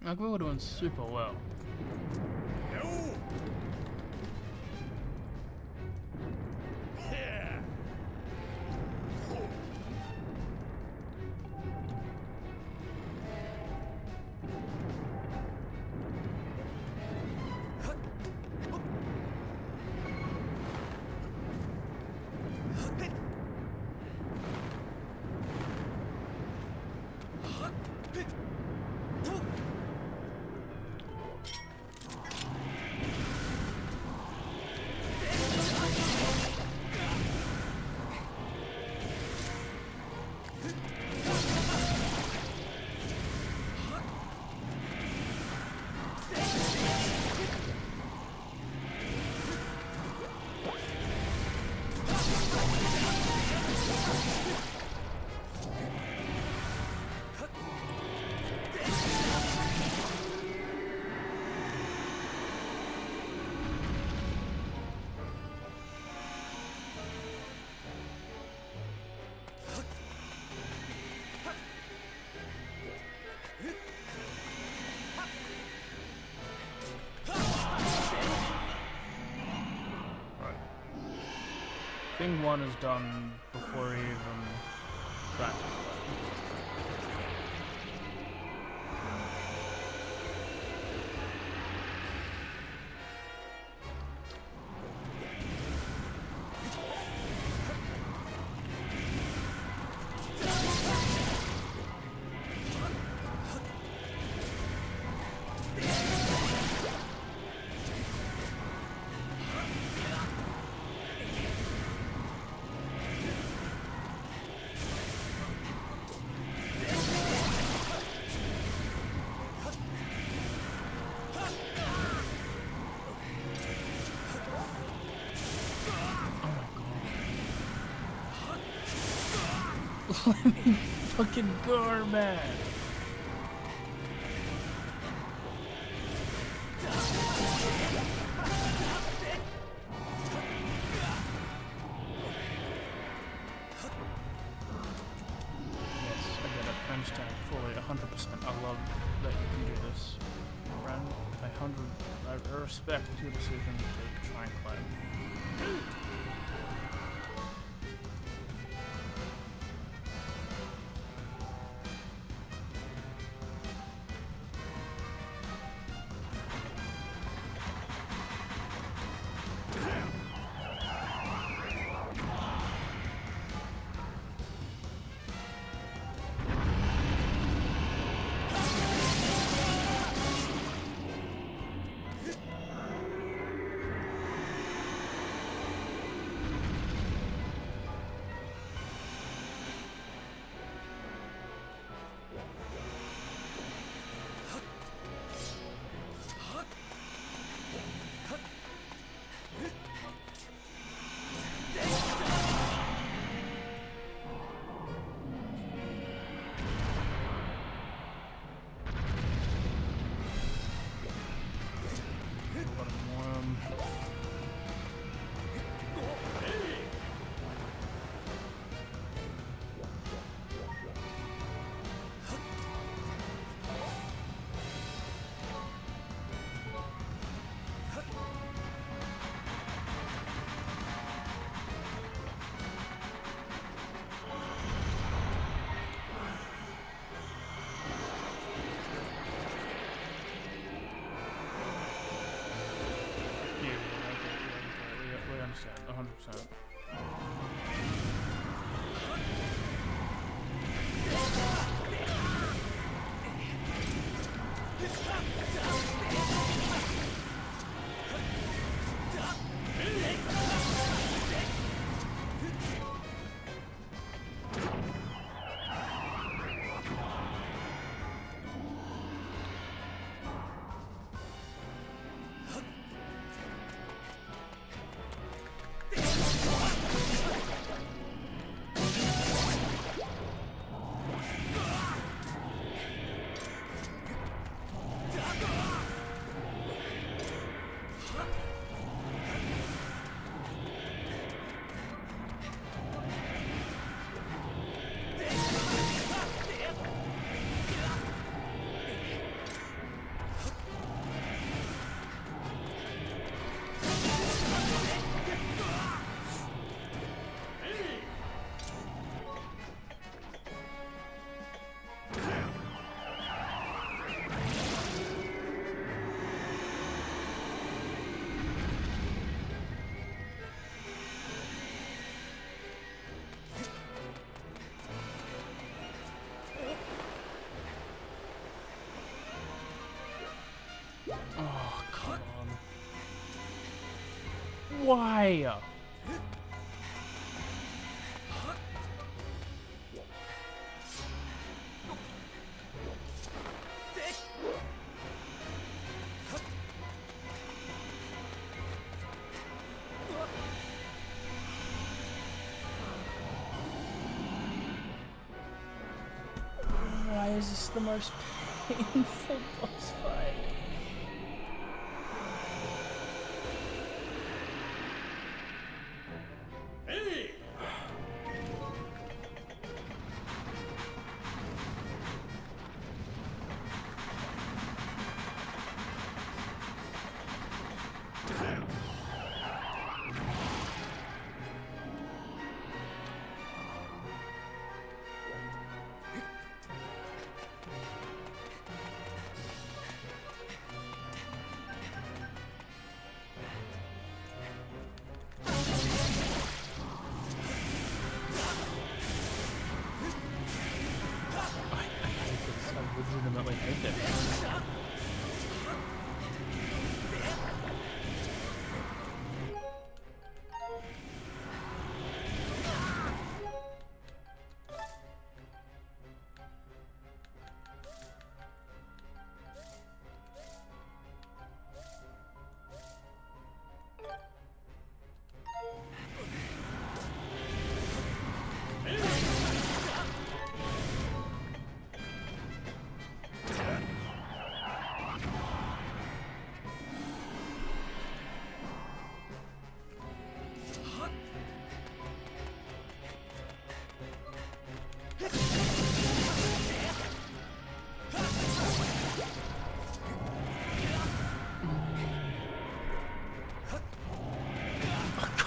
it. Like, we were doing super well. think 1 is done before he even practiced it. Let me fucking go, man. Punch tag fully, 100%. I love that you can do this, friend. I respect your decision to try and play. We understand, 100%. Oh, come on. Why? Why is this the most painful boss fight?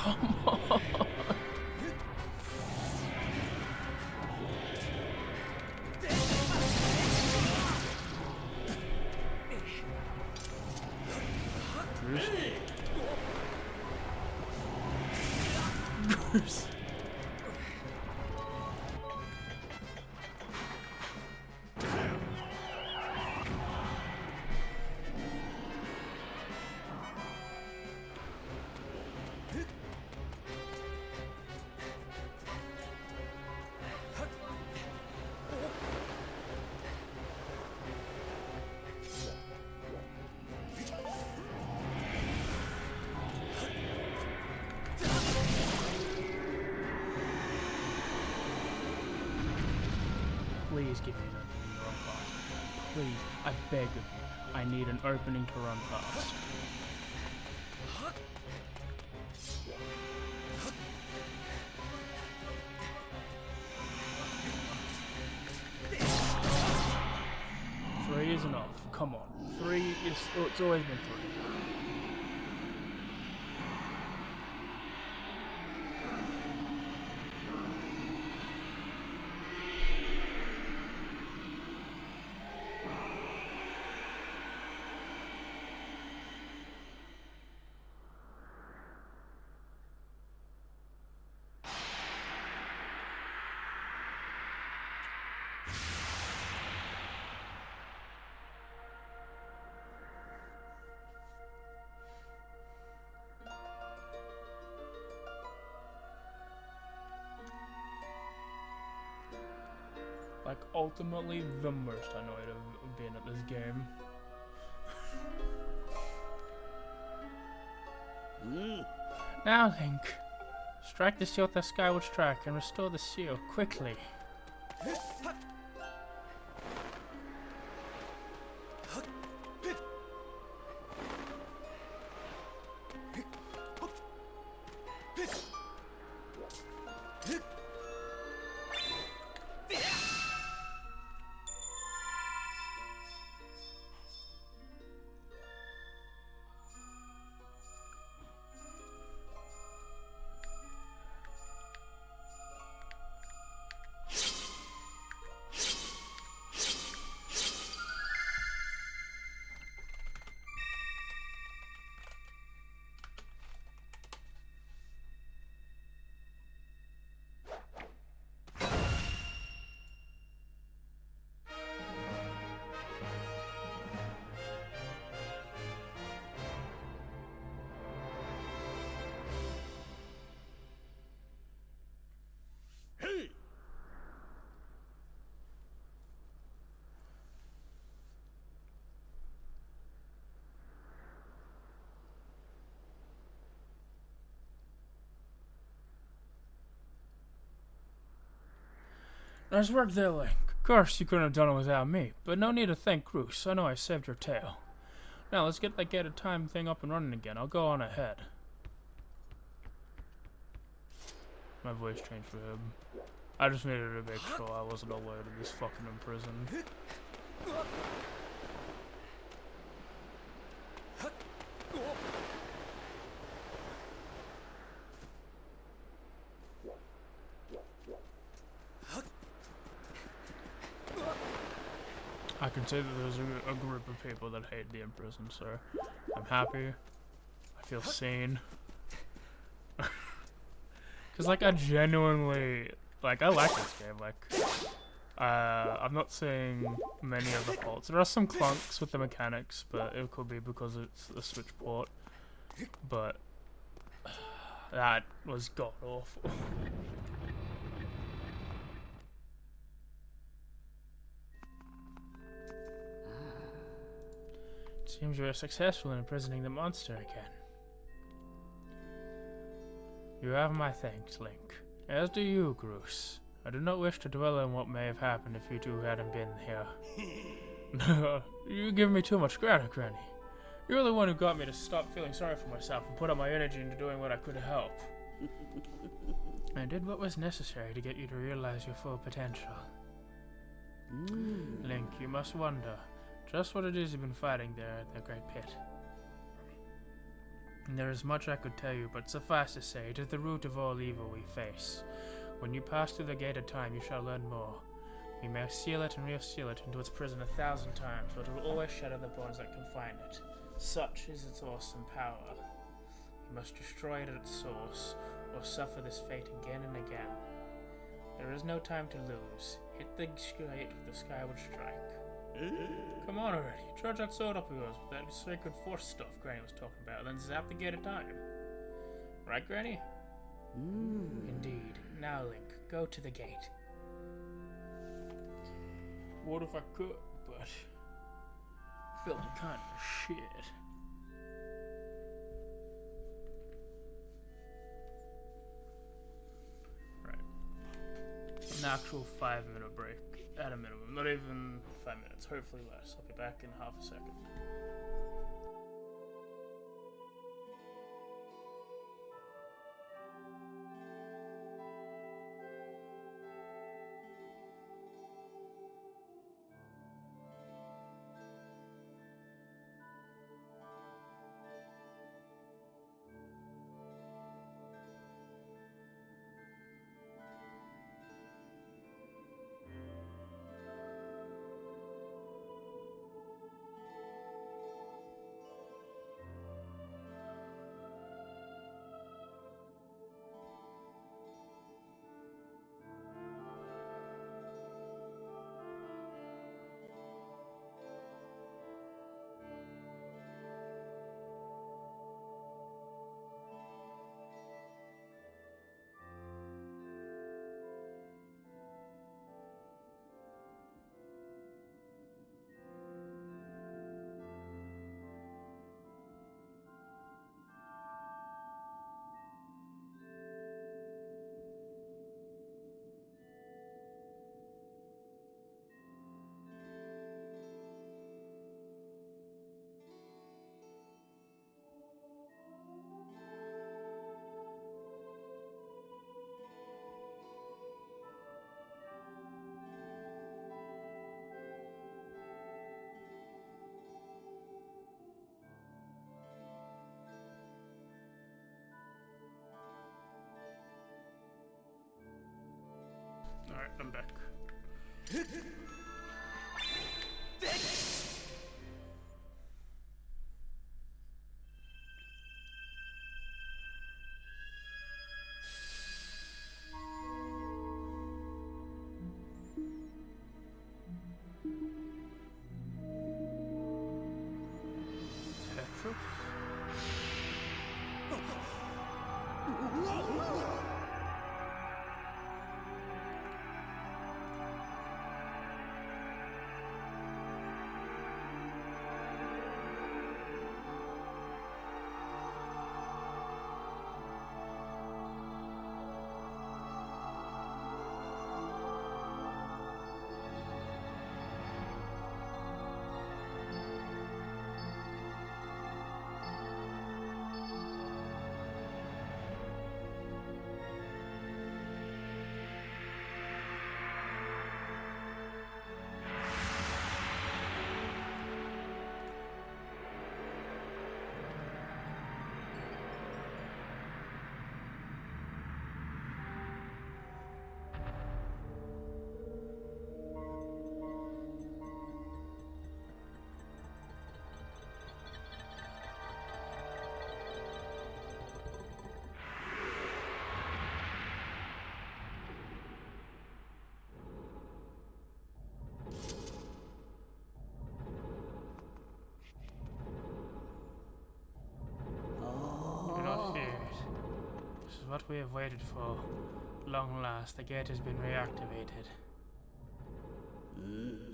Come on. Bruce. Please give me an opening to run past. Please, I beg of you. I need an opening to run past. Three is enough. Come on. Three is... Oh, it's always been three. Like, ultimately, the most annoyed I've been at this game. Now, Link. Strike the seal with the Skyward Strike and restore the seal, quickly. Nice work there, Link. Of course, you couldn't have done it without me, but no need to thank Groose. I know I saved your tail. Now, let's get that gated time thing up and running again. I'll go on ahead. My voice changed for him. I just needed to make sure I wasn't all the way to this fucking in prison. I can say that there's a group of people that hate the in-prison, so I'm happy. I feel sane. Cause like I genuinely, like I like this game, like I'm not seeing many of the faults. There are some clunks with the mechanics, but it could be because it's a Switch port. But that was god awful. Seems you were successful in imprisoning the monster again. You have my thanks, Link. As do you, Groose. I do not wish to dwell on what may have happened if you two hadn't been here. You give me too much credit, Granny. You're the one who got me to stop feeling sorry for myself and put up my energy into doing what I could to help. I did what was necessary to get you to realize your full potential. Link, you must wonder just what it is you've been fighting there at the Great Pit. There is much I could tell you, but suffice to say, it is the root of all evil we face. When you pass through the gate of time, you shall learn more. We may seal it and reseal it into its prison 1,000 times, but it will always shatter the bonds that confine it. Such is its awesome power. We must destroy it at its source, or suffer this fate again and again. There is no time to lose. Hit the gate with the Skyward Strike. Come on already, charge that sword up of yours with that sacred force stuff Granny was talking about, then zap the gate of time. Right, Granny? Indeed. Now, Link, go to the gate. What if I could, but feeling kind of shit. Right. An actual 5-minute break at a minimum. Not even 5 minutes, hopefully less. I'll be back in half a second. Alright, I'm back. Tetris? What we have waited for. Long last, the gate has been reactivated.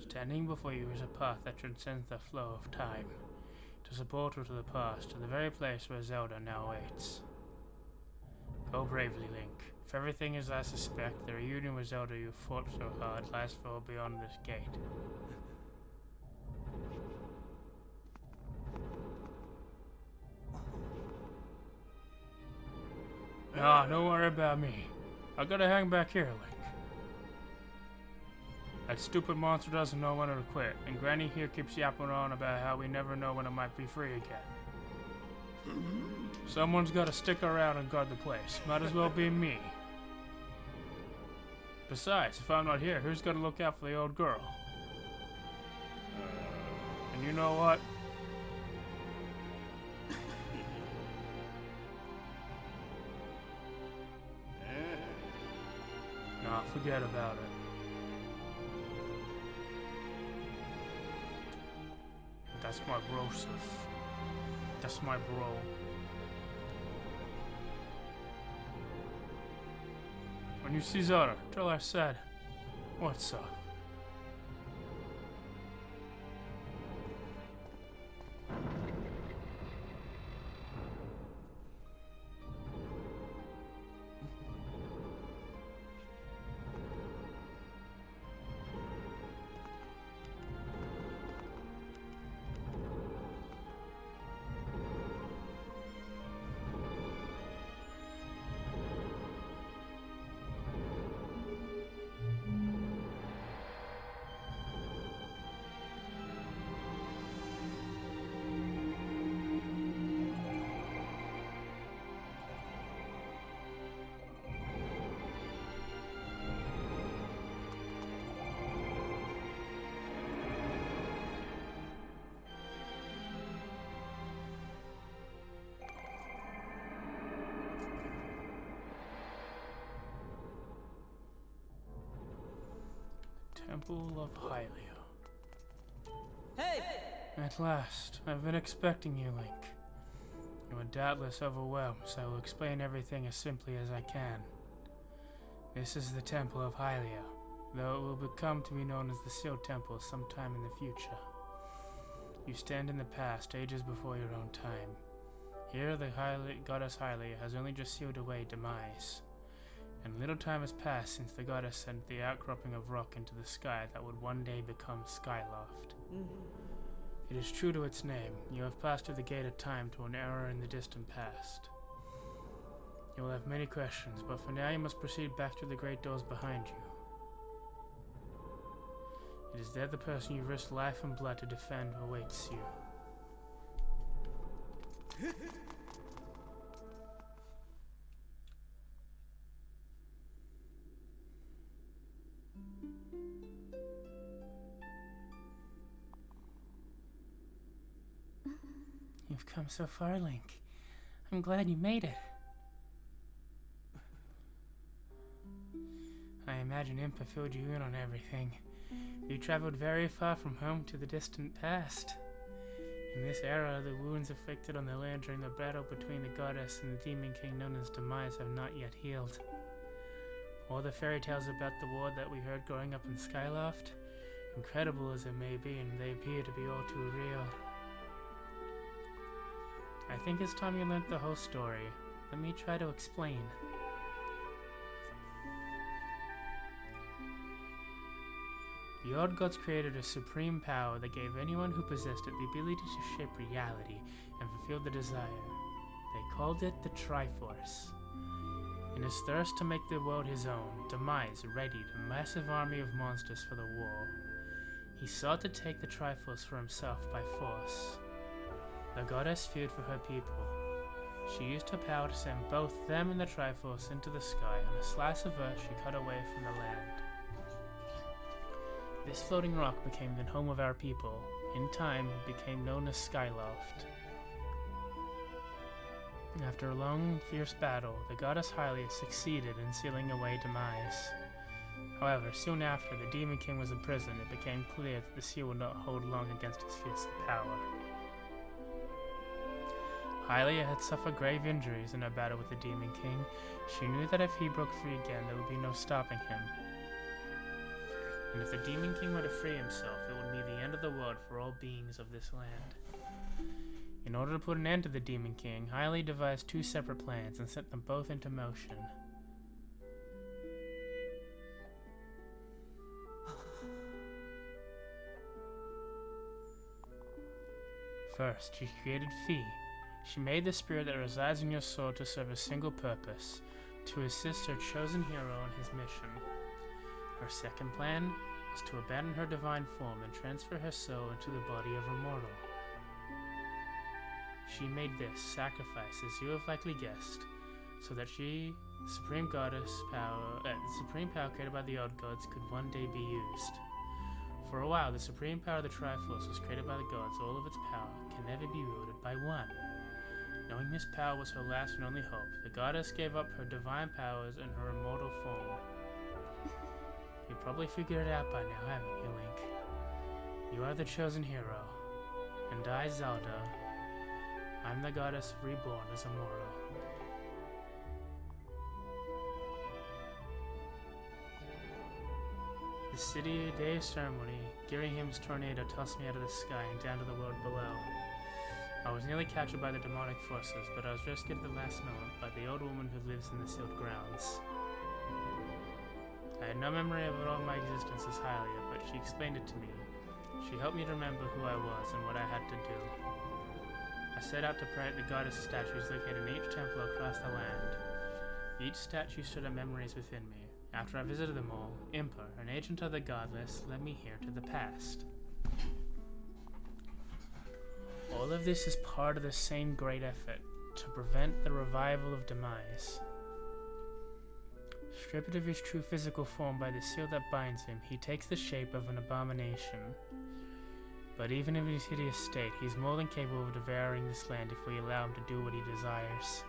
Standing before you is a path that transcends the flow of time. It is a portal to the past, to the very place where Zelda now waits. Go bravely, Link. If everything is as I suspect, the reunion with Zelda you fought so hard lies far beyond this gate. Nah, don't worry about me. I gotta hang back here, Link. That stupid monster doesn't know when to quit, and Granny here keeps yapping on about how we never know when it might be free again. Someone's got to stick around and guard the place. Might as well be me. Besides, if I'm not here, who's going to look out for the old girl? And you know what? Nah, forget about it. That's my bro, Sif. That's my bro. When you see Zara, tell her I said, what's up? Temple of Hylia. Hey! At last, I've been expecting you, Link. You are doubtless overwhelmed, so I will explain everything as simply as I can. This is the Temple of Hylia, though it will become to be known as the Sealed Temple sometime in the future. You stand in the past, ages before your own time. Here, the goddess Hylia has only just sealed away demise. And little time has passed since the goddess sent the outcropping of rock into the sky that would one day become Skyloft. It is true to its name. You have passed through the gate of time to an era in the distant past. You will have many questions, but for now you must proceed back through the great doors behind you. It is there the person you risked life and blood to defend awaits you. You've come so far, Link. I'm glad you made it. I imagine Impa filled you in on everything. You traveled very far from home to the distant past. In this era, the wounds inflicted on the land during the battle between the goddess and the demon king known as Demise have not yet healed. All the fairy tales about the war that we heard growing up in Skyloft, incredible as it may be, and they appear to be all too real. I think it's time you learned the whole story. Let me try to explain. The old gods created a supreme power that gave anyone who possessed it the ability to shape reality and fulfill the desire. They called it the Triforce. In his thirst to make the world his own, Demise readied a massive army of monsters for the war. He sought to take the Triforce for himself by force. The goddess feared for her people. She used her power to send both them and the Triforce into the sky on a slice of earth she cut away from the land. This floating rock became the home of our people. In time, it became known as Skyloft. After a long, fierce battle, the goddess Hylia succeeded in sealing away Demise. However, soon after the Demon King was imprisoned, it became clear that the seal would not hold long against his fearsome power. Hylia had suffered grave injuries in her battle with the Demon King. She knew that if he broke free again, there would be no stopping him. And if the Demon King were to free himself, it would be the end of the world for all beings of this land. In order to put an end to the Demon King, Hylia devised two separate plans and set them both into motion. First, she created Fi. She made the spirit that resides in your soul to serve a single purpose, to assist her chosen hero on his mission. Her second plan was to abandon her divine form and transfer her soul into the body of a mortal. She made this sacrifice, as you have likely guessed, so that she, the supreme goddess power, the supreme power created by the old gods, could one day be used. For a while, the supreme power of the Triforce was created by the gods. All of its power can never be wielded by one. Knowing this power was her last and only hope, the goddess gave up her divine powers and her immortal form. You probably figured it out by now, haven't you, Link? You are the chosen hero, and I, Zelda, I'm the goddess reborn as a mortal. The city day of ceremony, Girahim's tornado tossed me out of the sky and down to the world below. I was nearly captured by the demonic forces, but I was rescued at the last moment by the old woman who lives in the sealed grounds. I had no memory of all my existence as Hylia, but she explained it to me. She helped me to remember who I was and what I had to do. I set out to pray at the goddess statues located in each temple across the land. Each statue stood up memories within me. After I visited them all, Impa, an agent of the godless, led me here to the past. All of this is part of the same great effort to prevent the revival of demise. Stripped of his true physical form by the seal that binds him, he takes the shape of an abomination. But even in his hideous state, he's more than capable of devouring this land if we allow him to do what he desires.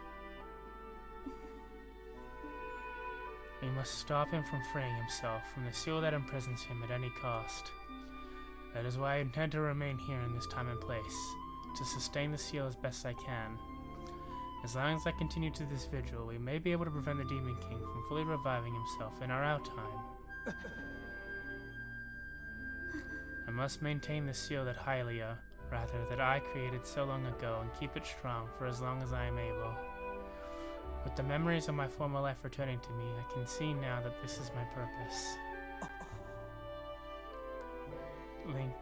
We must stop him from freeing himself from the seal that imprisons him at any cost. That is why I intend to remain here in this time and place, to sustain the seal as best I can. As long as I continue to this vigil, we may be able to prevent the Demon King from fully reviving himself in our outtime. I must maintain the seal that that I created so long ago, and keep it strong for as long as I am able. With the memories of my former life returning to me, I can see now that this is my purpose. Link,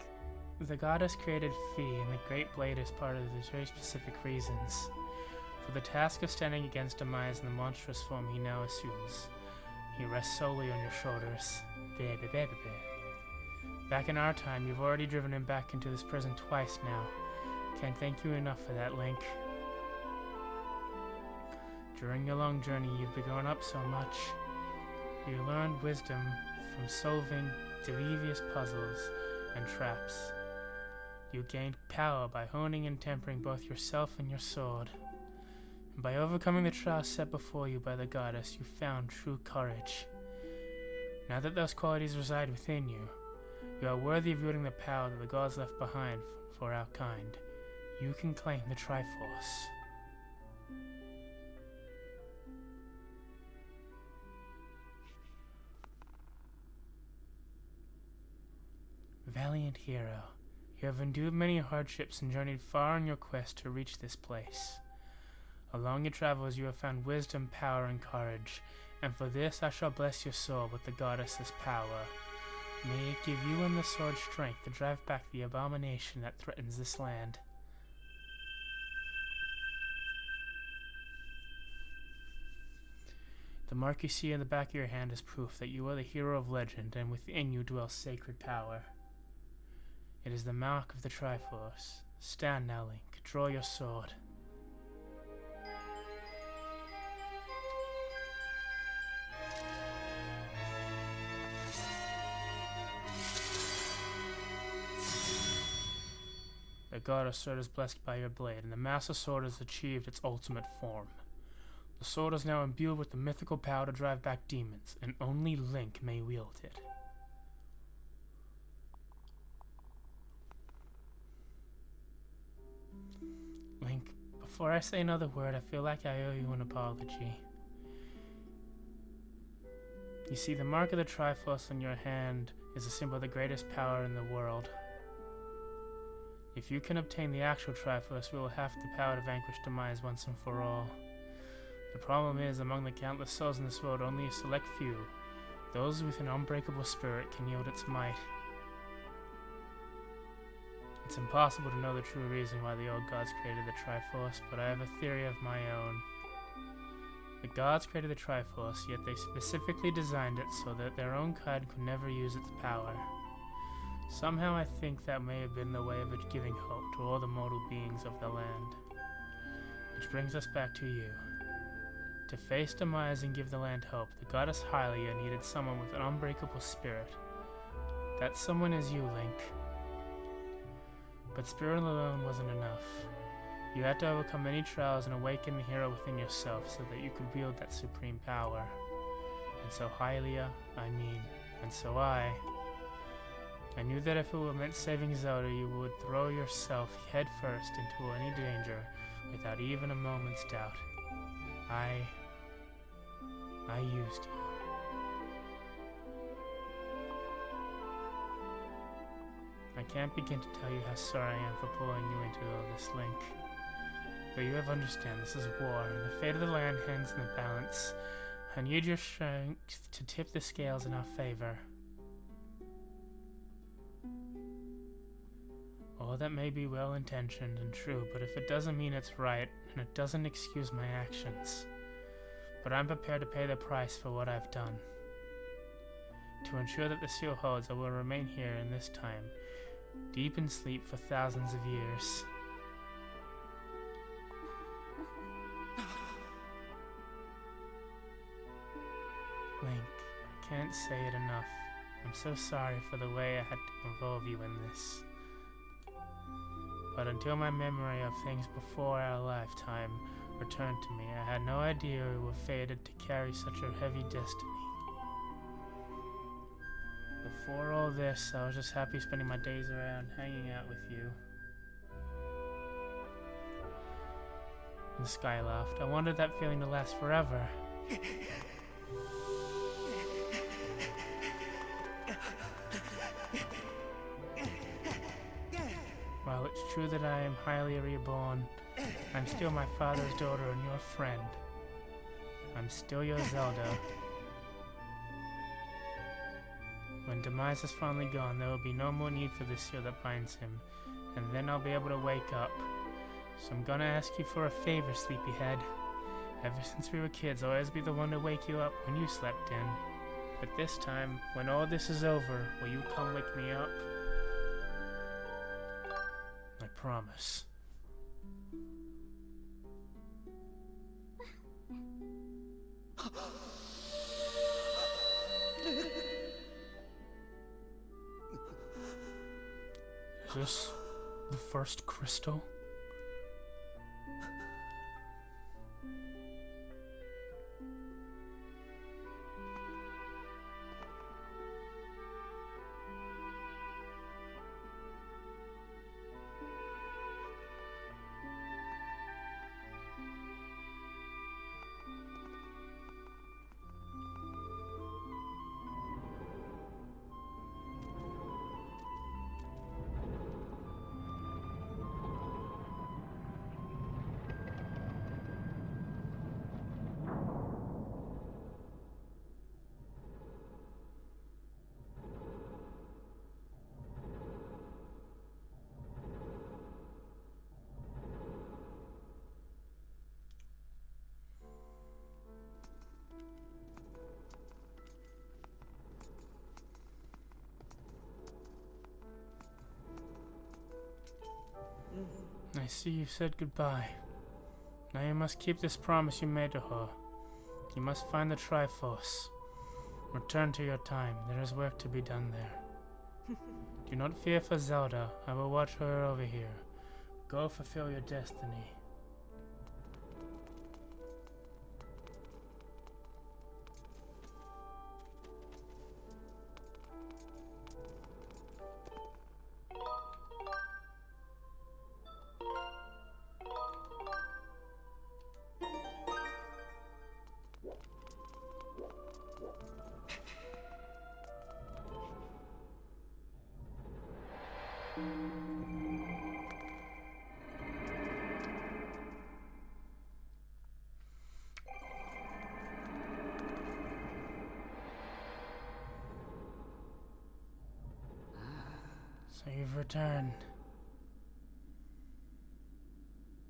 the goddess created Fi and the Great Blade as part of these very specific reasons. For the task of standing against demise in the monstrous form he now assumes. He rests solely on your shoulders. Back in our time, you've already driven him back into this prison twice now. Can't thank you enough for that, Link. During your long journey, you've been growing up so much. You learned wisdom from solving devious puzzles and traps. You gained power by honing and tempering both yourself and your sword. And by overcoming the trials set before you by the goddess, you found true courage. Now that those qualities reside within you, you are worthy of wielding the power that the gods left behind for our kind. You can claim the Triforce. Valiant hero, you have endured many hardships and journeyed far on your quest to reach this place. Along your travels you have found wisdom, power, and courage, and for this I shall bless your soul with the goddess's power. May it give you and the sword strength to drive back the abomination that threatens this land. The mark you see in the back of your hand is proof that you are the hero of legend, and within you dwells sacred power. It is the mark of the Triforce. Stand now, Link. Draw your sword. The goddess sword is blessed by your blade, and the Master Sword has achieved its ultimate form. The sword is now imbued with the mythical power to drive back demons, and only Link may wield it. Link, before I say another word, I feel like I owe you an apology. You see, the mark of the Triforce on your hand is a symbol of the greatest power in the world. If you can obtain the actual Triforce, we will have the power to vanquish demise once and for all. The problem is, among the countless souls in this world, only a select few, those with an unbreakable spirit, can yield its might. It's impossible to know the true reason why the old gods created the Triforce, but I have a theory of my own. The gods created the Triforce, yet they specifically designed it so that their own kind could never use its power. Somehow I think that may have been the way of it giving hope to all the mortal beings of the land. Which brings us back to you. To face demise and give the land hope, the goddess Hylia needed someone with an unbreakable spirit. That someone is you, Link. But spirit alone wasn't enough. You had to overcome many trials and awaken the hero within yourself so that you could wield that supreme power. And so Hylia, and so I knew that if it were meant saving Zelda, you would throw yourself headfirst into any danger without even a moment's doubt. I used you. I can't begin to tell you how sorry I am for pulling you into all this, Link. But you have to understand, this is war, and the fate of the land hangs in the balance. I need your strength to tip the scales in our favor. All that may be well-intentioned and true, but if it doesn't mean it's right, and it doesn't excuse my actions. But I'm prepared to pay the price for what I've done. To ensure that the seal holds, I will remain here in this time, deep in sleep for thousands of years. Link, I can't say it enough. I'm so sorry for the way I had to involve you in this. But until my memory of things before our lifetime returned to me, I had no idea we were fated to carry such a heavy destiny. Before all this, I was just happy spending my days around hanging out with you. And Sky laughed. I wanted that feeling to last forever. While it's true that I am highly reborn, I'm still my father's daughter and your friend. I'm still your Zelda. When Demise is finally gone, there will be no more need for the seal that binds him, and then I'll be able to wake up. So I'm gonna ask you for a favor, sleepyhead. Ever since we were kids, I'll always be the one to wake you up when you slept in. But this time, when all this is over, will you come wake me up? I promise. Is this the first crystal? I see you've said goodbye. Now you must keep this promise you made to her. You must find the Triforce. Return to your time. There is work to be done there. Do not fear for Zelda. I will watch her over here. Go fulfill your destiny. So you've returned.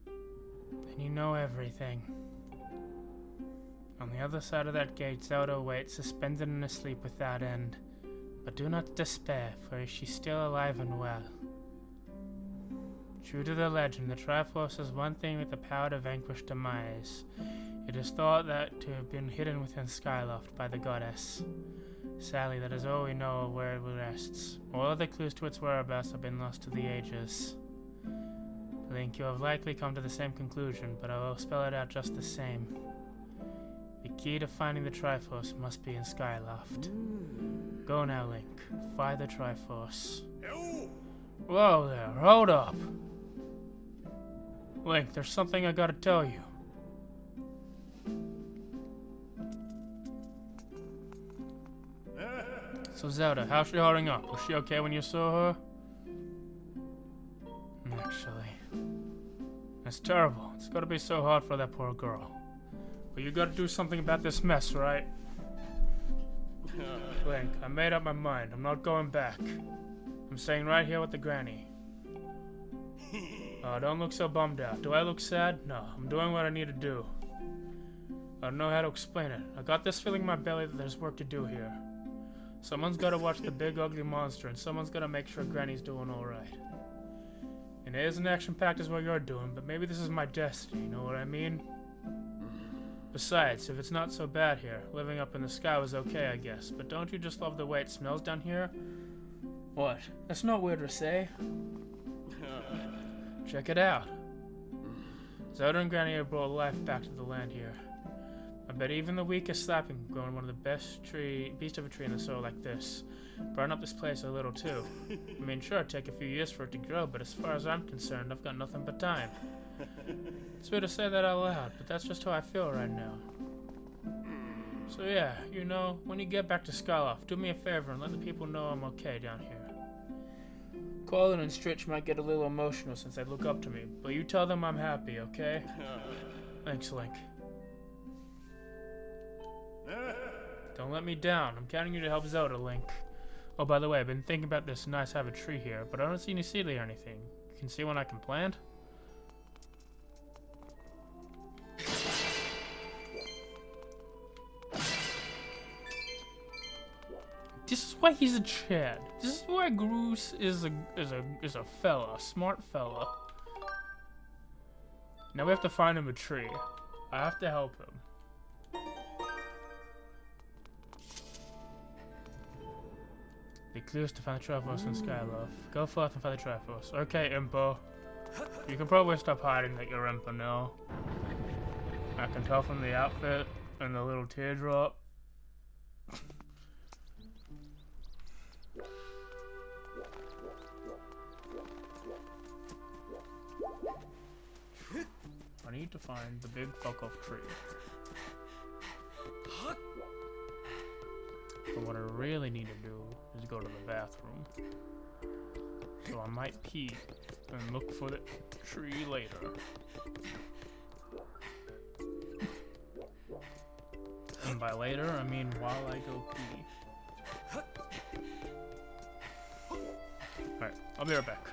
And you know everything. On the other side of that gate, Zelda waits, suspended in a sleep without end. But do not despair, for she's still alive and well. True to the legend, the Triforce is one thing with the power to vanquish demise. It is thought that to have been hidden within Skyloft by the goddess. Sadly, that is all we know of where it rests. All other clues to its whereabouts have been lost to the ages. Link, you have likely come to the same conclusion, but I will spell it out just the same. The key to finding the Triforce must be in Skyloft. Go now, Link. Find the Triforce. Whoa there, hold up! Link, there's something I gotta tell you. So Zelda, how's she holding up? Was she okay when you saw her? Actually, it's terrible. It's gotta be so hard for that poor girl. But you gotta do something about this mess, right? Link, I made up my mind. I'm not going back. I'm staying right here with the granny. Oh, don't look so bummed out. Do I look sad? No, I'm doing what I need to do. I don't know how to explain it. I got this feeling in my belly that there's work to do here. Someone's gotta watch the big ugly monster, and someone's gotta make sure Granny's doing alright. And it isn't action-packed as what you're doing, but maybe this is my destiny, you know what I mean? Besides, if it's not so bad here, living up in the sky was okay, I guess. But don't you just love the way it smells down here? What? That's not weird to say. Check it out. Zelda and Granny have brought life back to the land here. I bet even the weakest sap can grow in one of the beast of a tree in the soil like this. Burn up this place a little too. I mean, sure, it'd take a few years for it to grow, but as far as I'm concerned, I've got nothing but time. It's weird to say that out loud, but that's just how I feel right now. So yeah, you know, when you get back to Skyloft, do me a favor and let the people know I'm okay down here. Colin and Stritch might get a little emotional since they look up to me, but you tell them I'm happy, okay? Thanks, Link. Don't let me down. I'm counting you to help Zelda, Link. Oh, by the way, I've been thinking about this nice to have a tree here, but I don't see any seedling or anything. You can see one I can plant? This is why he's a Chad. This is why Groose is a fella, a smart fella. Now we have to find him a tree. I have to help him. The clues to find the Triforce in Skyloft. Go forth and find the Triforce. Okay, Impo. You can probably stop hiding that you're Impo now. I can tell from the outfit and the little teardrop. I need to find the big fuck off tree. But what I really need to do is go to the bathroom. So I might pee and look for the tree later. And by later, I mean while I go pee. Alright, I'll be right back.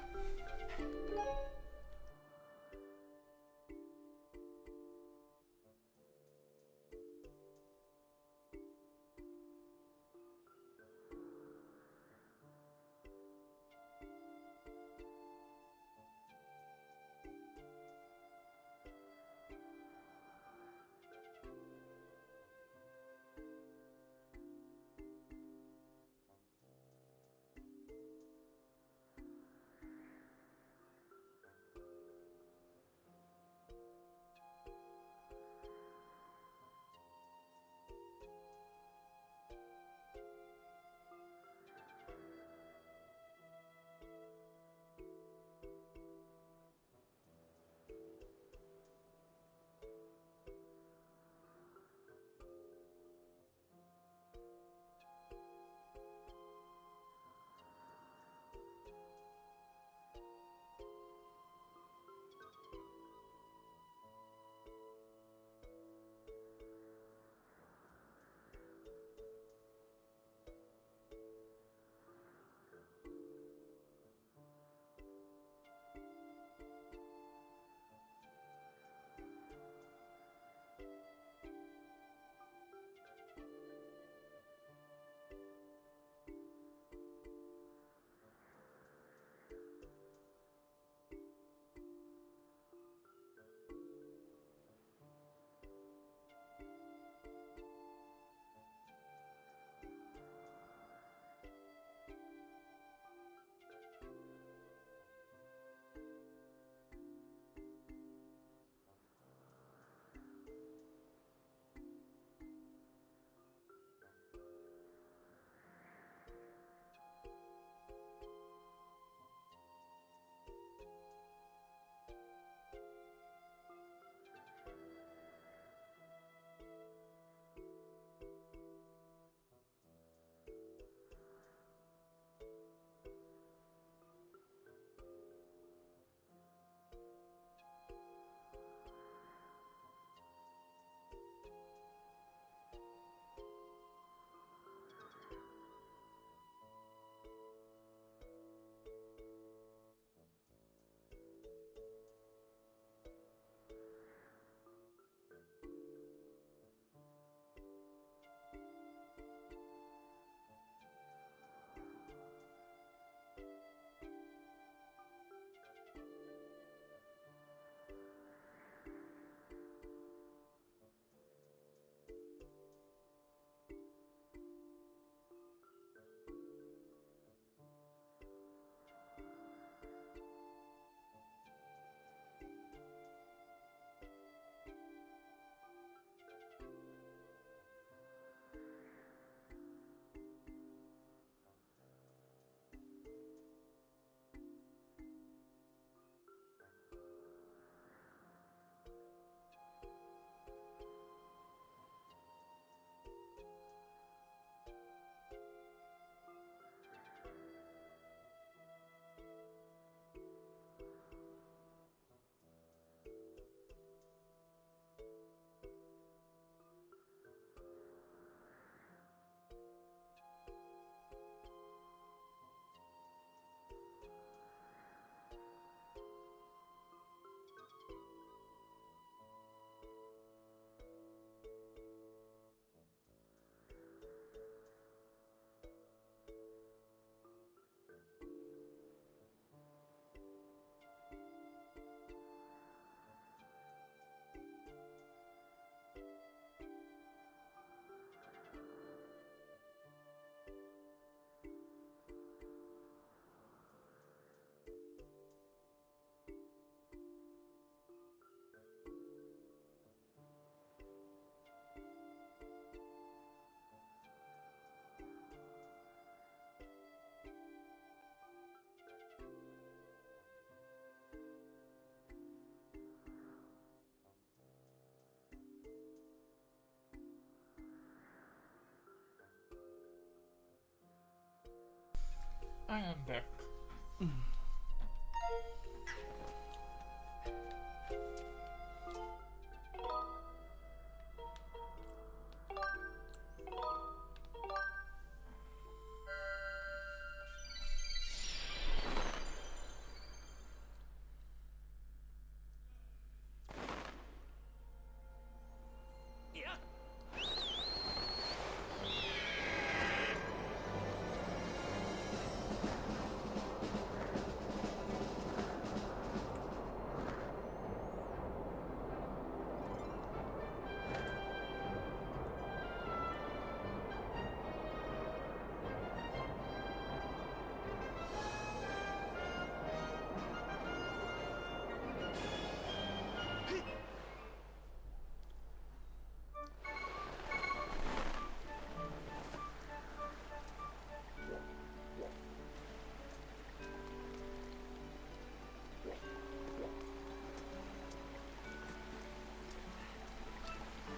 I am back.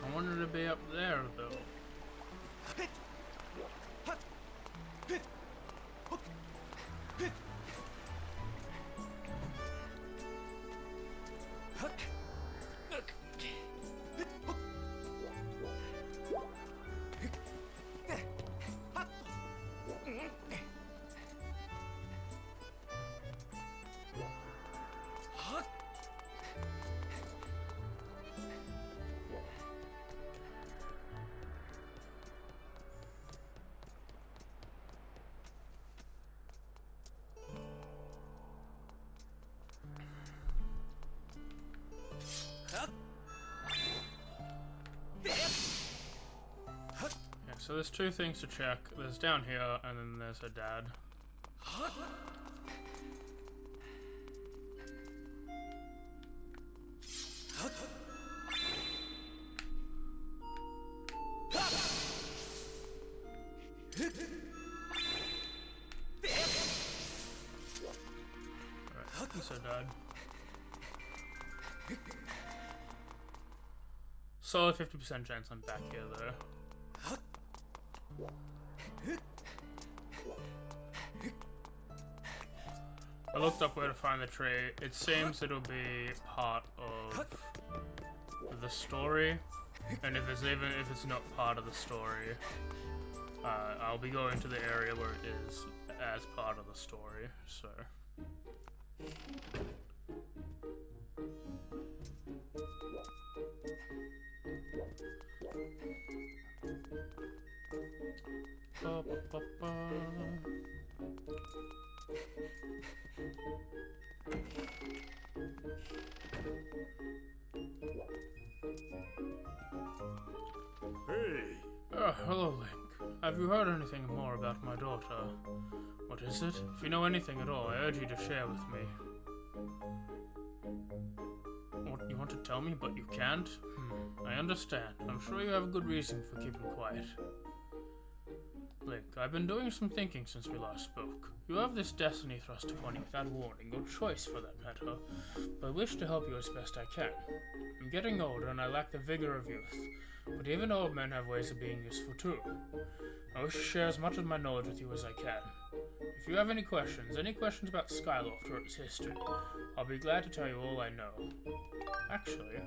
I wanted to be up there, though. So there's two things to check. There's down here, and then there's her dad. Alright, he's her dad. Solid 50% chance I'm back here, though. I looked up where to find the tree. It seems it'll be part of the story, and if it's not part of the story, I'll be going to the area where it is as part of the story. So. Hey! Hello, Link. Have you heard anything more about my daughter? What is it? If you know anything at all, I urge you to share with me. What, you want to tell me, but you can't? I understand. I'm sure you have a good reason for keeping quiet. Link, I've been doing some thinking since we last spoke. You have this destiny thrust upon you without warning, or choice for that matter, but I wish to help you as best I can. I'm getting older and I lack the vigor of youth, but even old men have ways of being useful too. I wish to share as much of my knowledge with you as I can. If you have any questions about Skyloft or its history, I'll be glad to tell you all I know. Actually,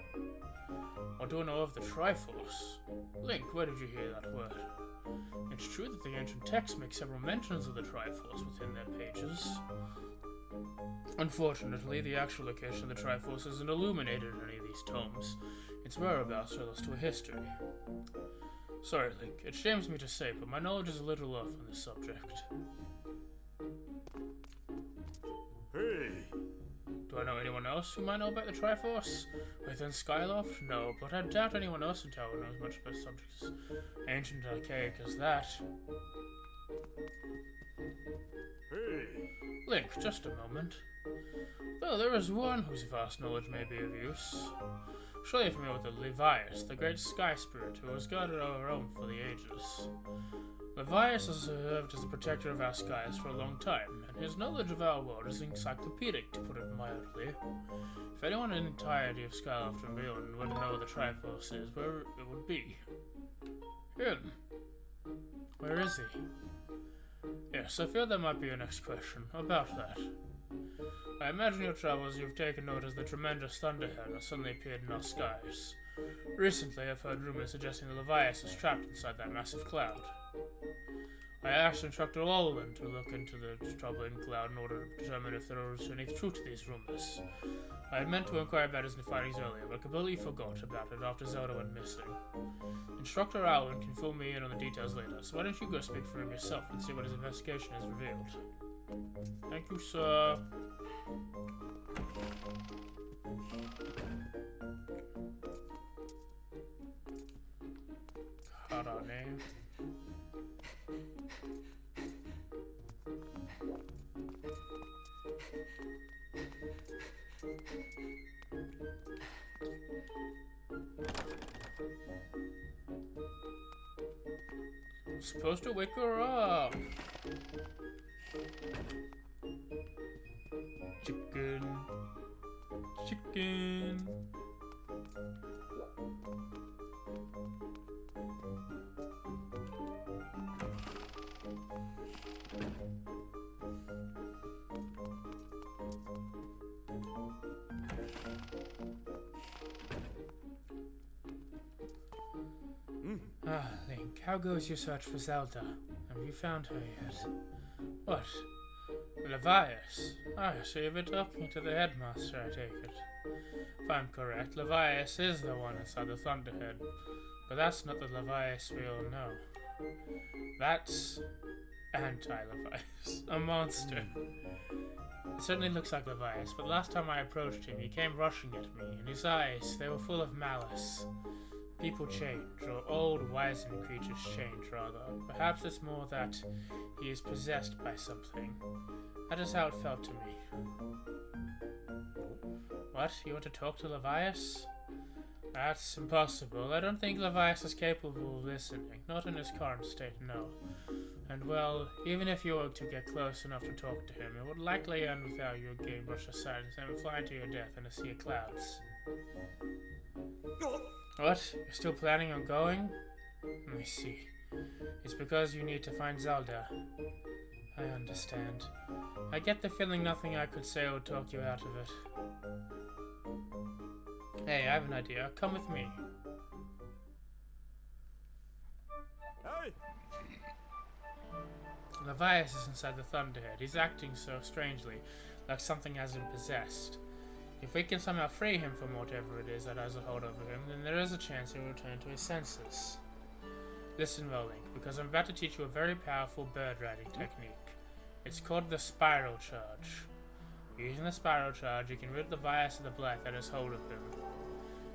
what do I know of the Triforce? Link, where did you hear that word? It's true that the ancient texts make several mentions of the Triforce within their pages. Unfortunately, the actual location of the Triforce isn't illuminated in any of these tomes. Its whereabouts are lost to a history. Sorry, Link, it shames me to say, but my knowledge is a little off on this subject. Hey! Do I know anyone else who might know about the Triforce? Within Skyloft? No, but I doubt anyone else in town knows much about subjects ancient and archaic as that. Hey! Link, just a moment. Though there is one whose vast knowledge may be of use. Surely you're familiar with the Levias, the great sky spirit who has guarded our realm for the ages. Levias has served as the protector of our skies for a long time, and his knowledge of our world is encyclopedic, to put it mildly. If anyone in the entirety of Skyloft and beyond would know what the Triforce is, where it would be. Him. Where is he? Yes, Yes, I feel that might be your next question. About that. I imagine your travels you've taken note as the tremendous thunderhead has suddenly appeared in our skies. Recently, I've heard rumors suggesting the Levias is trapped inside that massive cloud. I asked Instructor Olin to look into the troubling cloud in order to determine if there was any truth to these rumors. I had meant to inquire about his findings earlier, but completely forgot about it after Zelda went missing. Instructor Allen can fill me in on the details later, so why don't you go speak for him yourself and see what his investigation has revealed? Thank you, sir. Karane. I'm supposed to wake her up. Chicken. Chicken. Ah, Link, how goes your search for Zelda? Have you found her yet? What? Levias? Ah, so you've been talking to the headmaster, I take it. If I'm correct, Levias is the one inside the Thunderhead. But that's not the Levias we all know. That's anti-Levias. A monster. It certainly looks like Levias, but last time I approached him, he came rushing at me, and his eyes, they were full of malice. People change, or old, wizened creatures change, rather. Perhaps it's more that he is possessed by something. That is how it felt to me. What? You want to talk to Levias? That's impossible. I don't think Levias is capable of listening. Not in his current state, no. And well, even if you were to get close enough to talk to him, it would likely end without you getting brushed aside and flying to your death in a sea of clouds. What? You're still planning on going? Let me see. It's because you need to find Zelda. I understand. I get the feeling nothing I could say would talk you out of it. Hey, I have an idea. Come with me. Hey! Levias is inside the Thunderhead. He's acting so strangely, like something has him possessed. If we can somehow free him from whatever it is that has a hold over him, then there is a chance he'll return to his senses. Listen well, Link, because I'm about to teach you a very powerful bird riding technique. It's called the Spiral Charge. Using the Spiral Charge, you can rid Levias of the blight that has hold of him.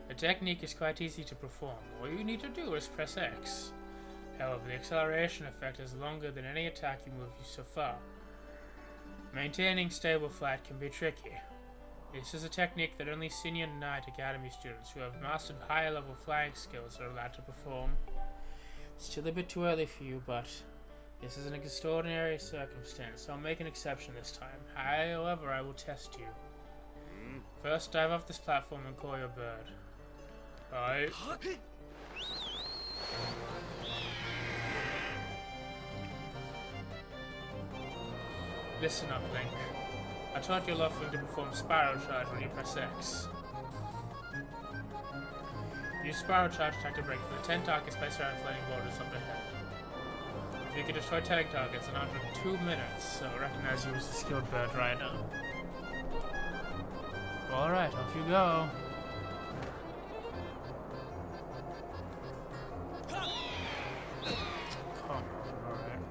The technique is quite easy to perform. All you need to do is press X. However, the acceleration effect is longer than any attack you move so far. Maintaining stable flight can be tricky. This is a technique that only Senior Knight Academy students who have mastered higher level flying skills are allowed to perform. It's still a bit too early for you, but this is an extraordinary circumstance, so I'll make an exception this time. However, I will test you. First, dive off this platform and call your bird. Right. Listen up, Link. I taught you love to perform Spiral Charge when you press X. Use Spiral Charge attack to break for the 10 targets placed around floating borders up ahead. If you can destroy 10 targets in under 2 minutes, I'll recognize you as a skilled bird rider. Alright, off you go. Come on, alright.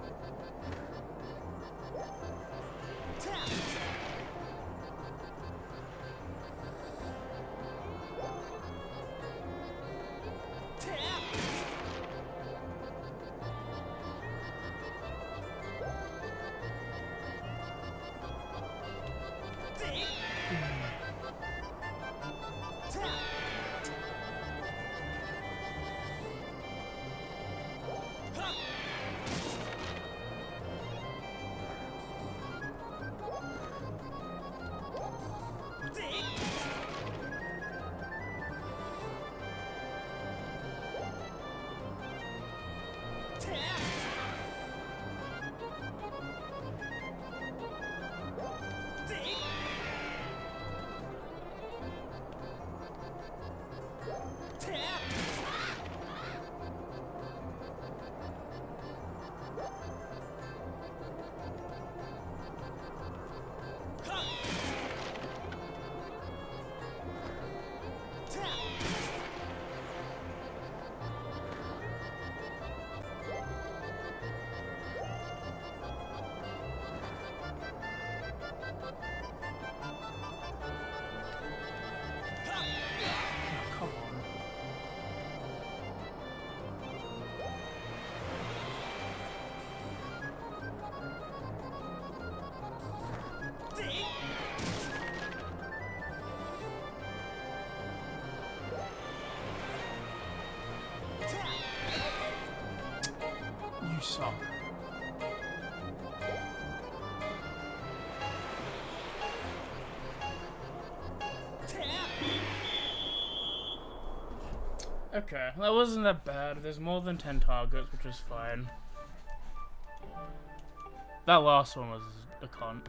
You suck. Okay, that wasn't that bad. There's more than 10 targets, which is fine. That last one was a cunt.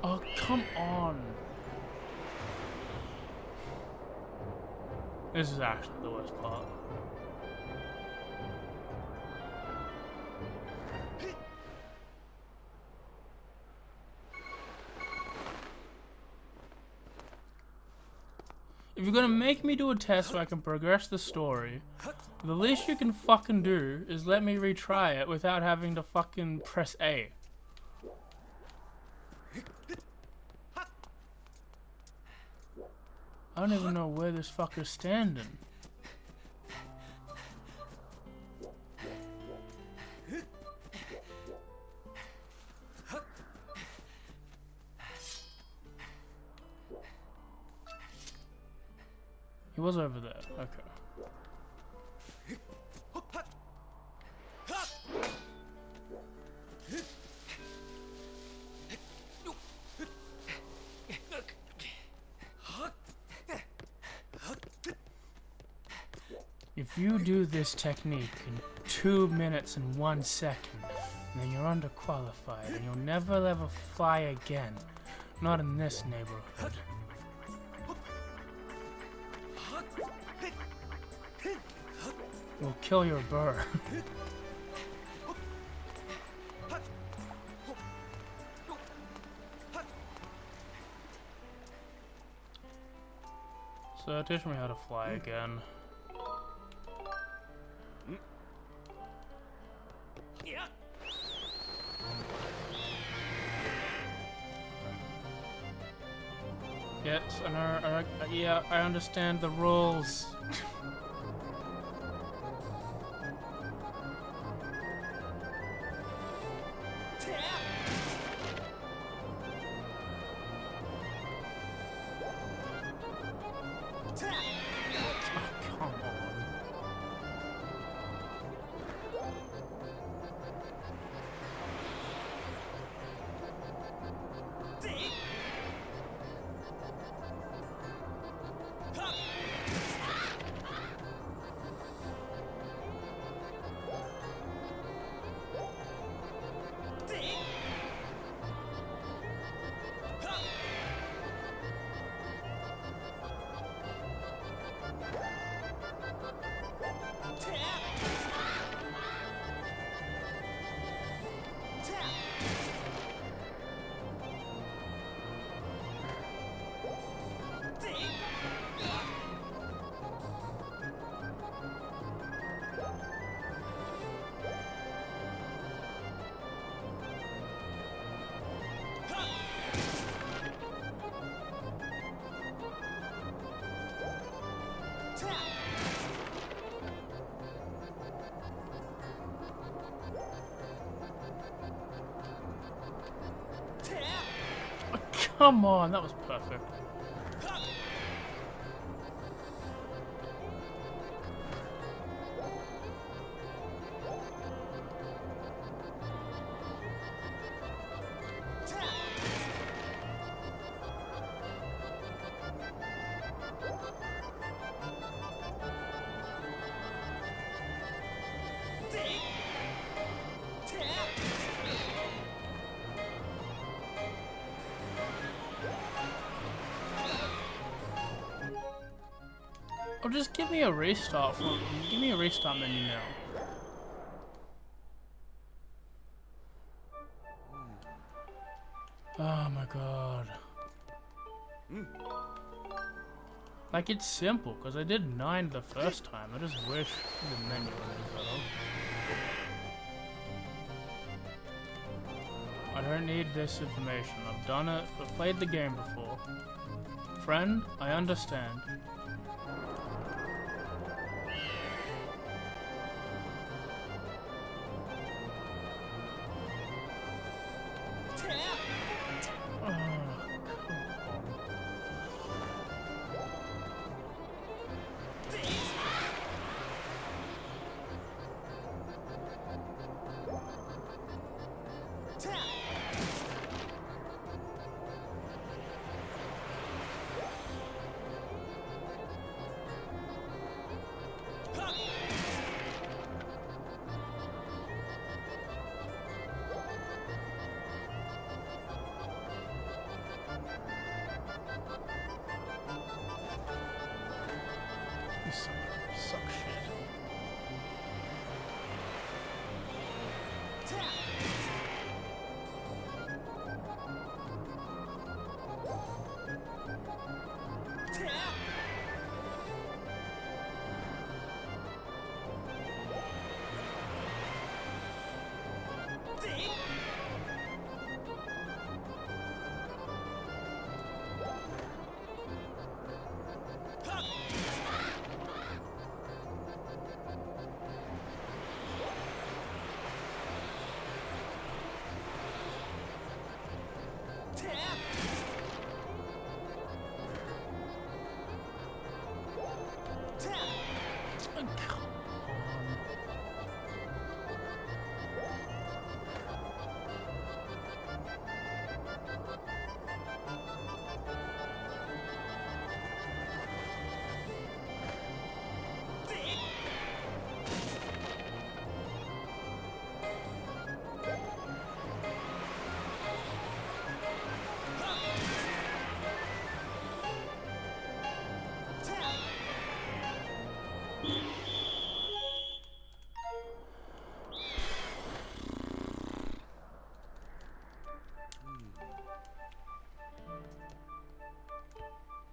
Oh, come on. This is actually the worst part. If you're gonna make me do a test so I can progress the story, the least you can fucking do is let me retry it without having to fucking press A. I don't even know where this fucker's standing. He was over there. Okay. If you do this technique in 2 minutes and 1 second, then you're underqualified and you'll never ever fly again. Not in this neighborhood. We'll kill your bird. So teach me how to fly again. Yes, yeah, I understand the rules. Come on, that was perfect. Or just give me a restart. Give me a restart menu now. Oh my god. Like, it's simple, because I did 9 the first time. I just wish the menu was better. I don't need this information. I've done it. I've played the game before. Friend, I understand.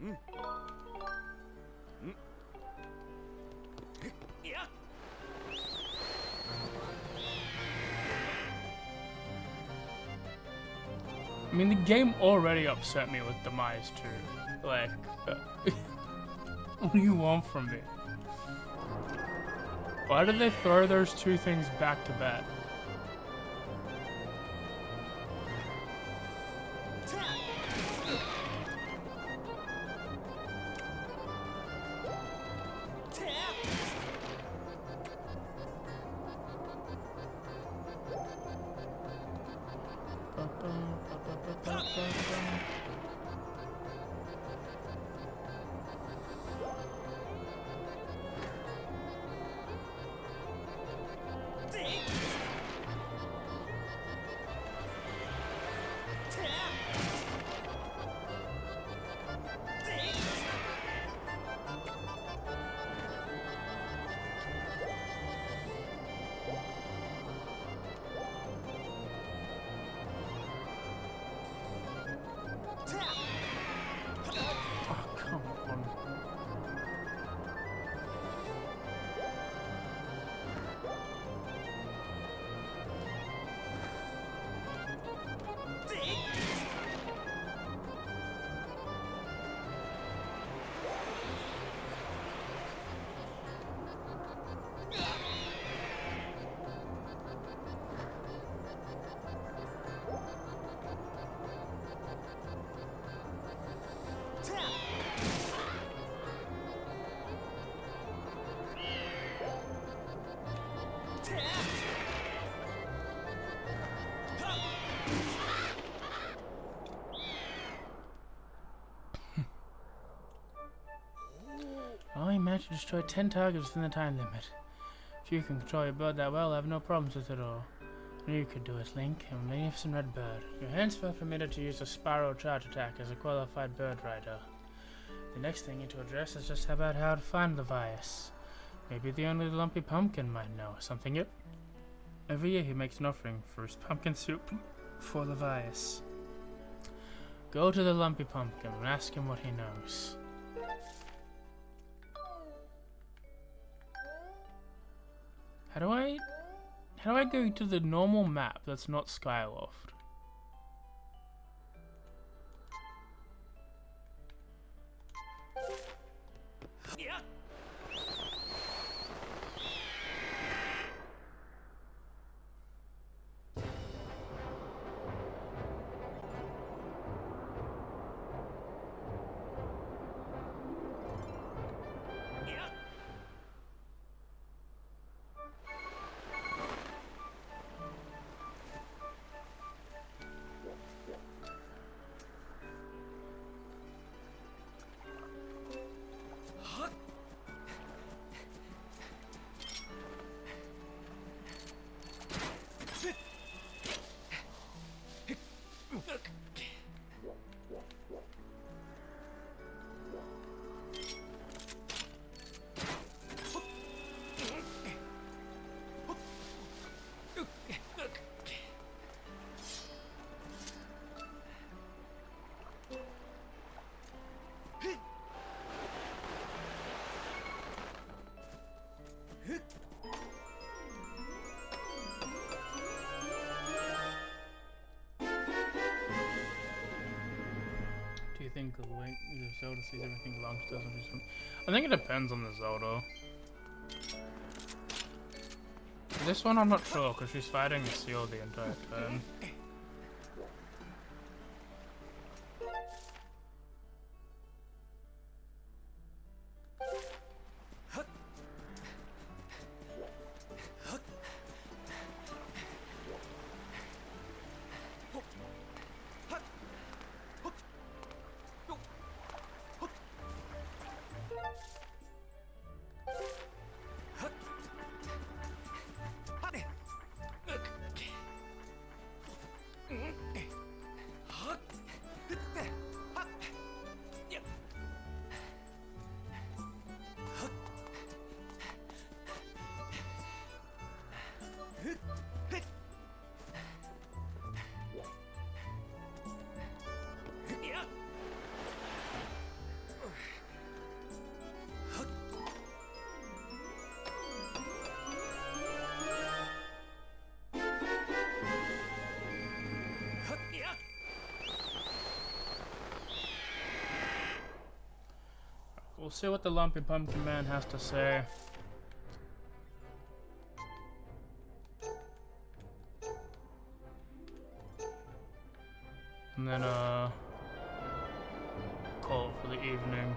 Yeah. I mean, the game already upset me with Demise 2. Like, what do you want from me? Why did they throw those two things back to back? Oh, come on. Oh, you managed to destroy 10 targets within the time limit. If you can control your bird that well, I have no problems with it all. I knew you could do it, Link, a magnificent red bird. You're henceforth permitted to use a Sparrow charge attack as a qualified bird rider. The next thing you need to address is just about how to find the Vias. Maybe the only Lumpy Pumpkin might know something yet. Every year he makes an offering for his pumpkin soup for the Vias. Go to the Lumpy Pumpkin and ask him what he knows. How do I go to the normal map that's not Skyloft? Yeah. Do you think the Zelda sees everything belongs to us? I think it depends on the Zelda. This one I'm not sure because she's fighting the seal the entire time. We'll see what the Lumpy Pumpkin Man has to say. And then, call it for the evening.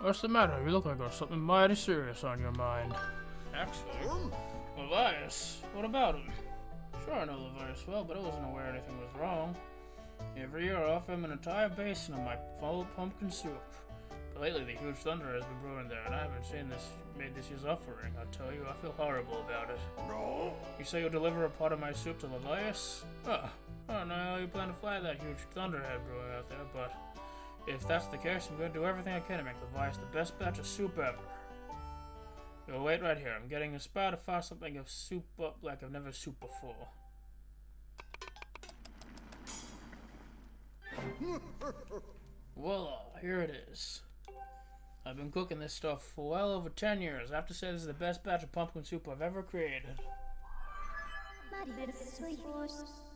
What's the matter? You look like there's something mighty serious on your mind. Actually, Levias, what about him? Sure, I know Levias well, but I wasn't aware anything was wrong. Every year I offer him an entire basin of my full pumpkin soup. But lately the huge thunder has been brewing there, and I haven't made this year's offering. I tell you, I feel horrible about it. No. You say you'll deliver a pot of my soup to Levias? Oh, I don't know how you plan to fly that huge thunderhead brewing out there, but if that's the case, I'm going to do everything I can to make Levias the best batch of soup ever. You'll wait right here. I'm getting a spout to fire something of soup up like I've never souped before. Voila, here it is. I've been cooking this stuff for well over 10 years. I have to say this is the best batch of pumpkin soup I've ever created.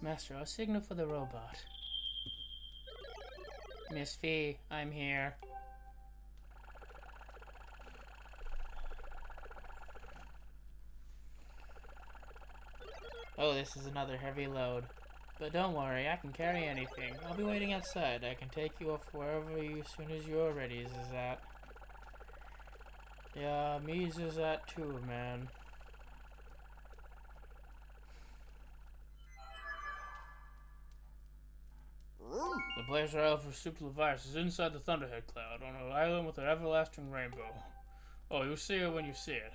Master, a signal for the robot. Miss Fee, I'm here. Oh, this is another heavy load. But don't worry, I can carry anything. I'll be waiting outside. I can take you off wherever you as soon as you're ready, is that? Yeah, me's is that too, man. The place I offer soup to Levias is inside the Thunderhead Cloud, on an island with an everlasting rainbow. Oh, you'll see it when you see it.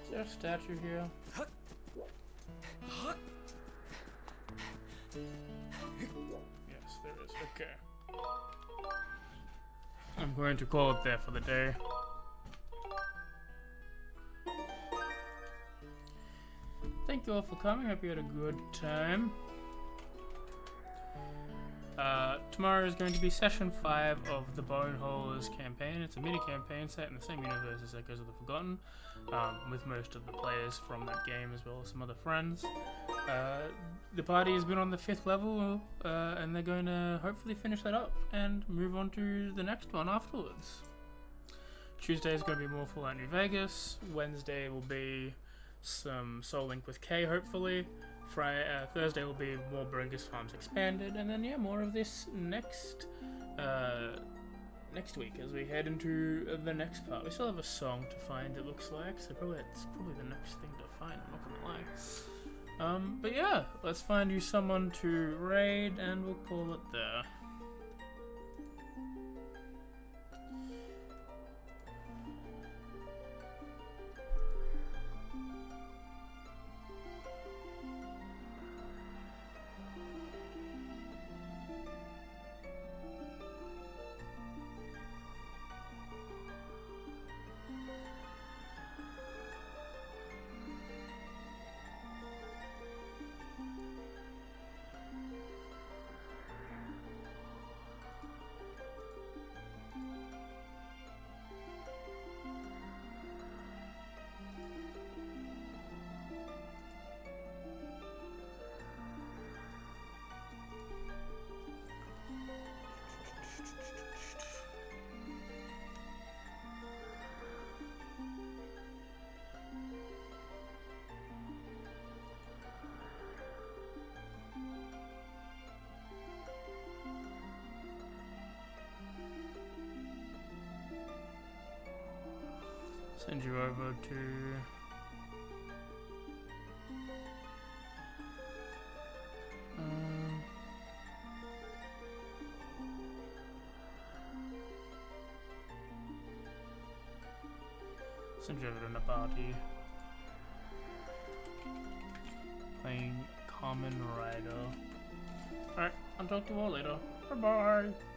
Is there a statue here? Yes, there is. Okay. I'm going to call it there for the day. Thank you all for coming. Hope you had a good time. Tomorrow is going to be session 5 of the Boneholders campaign. It's a mini campaign set in the same universe as Echoes of the Forgotten, with most of the players from that game as well as some other friends. The party has been on the 5th level, and they're going to hopefully finish that up and move on to the next one afterwards. Tuesday is going to be more Fallout New Vegas. Wednesday will be some Soul Link with Kay, hopefully. Thursday will be more Bringus Farms Expanded, and then yeah, more of this next week as we head into the next part. We still have a song to find, it looks like, so it's probably the next thing to find, I'm not gonna lie. But yeah, let's find you someone to raid, and we'll call it there. Send you over to send you over to Nabati. Playing Common Rider. Alright, I'll talk to you all later. Bye bye.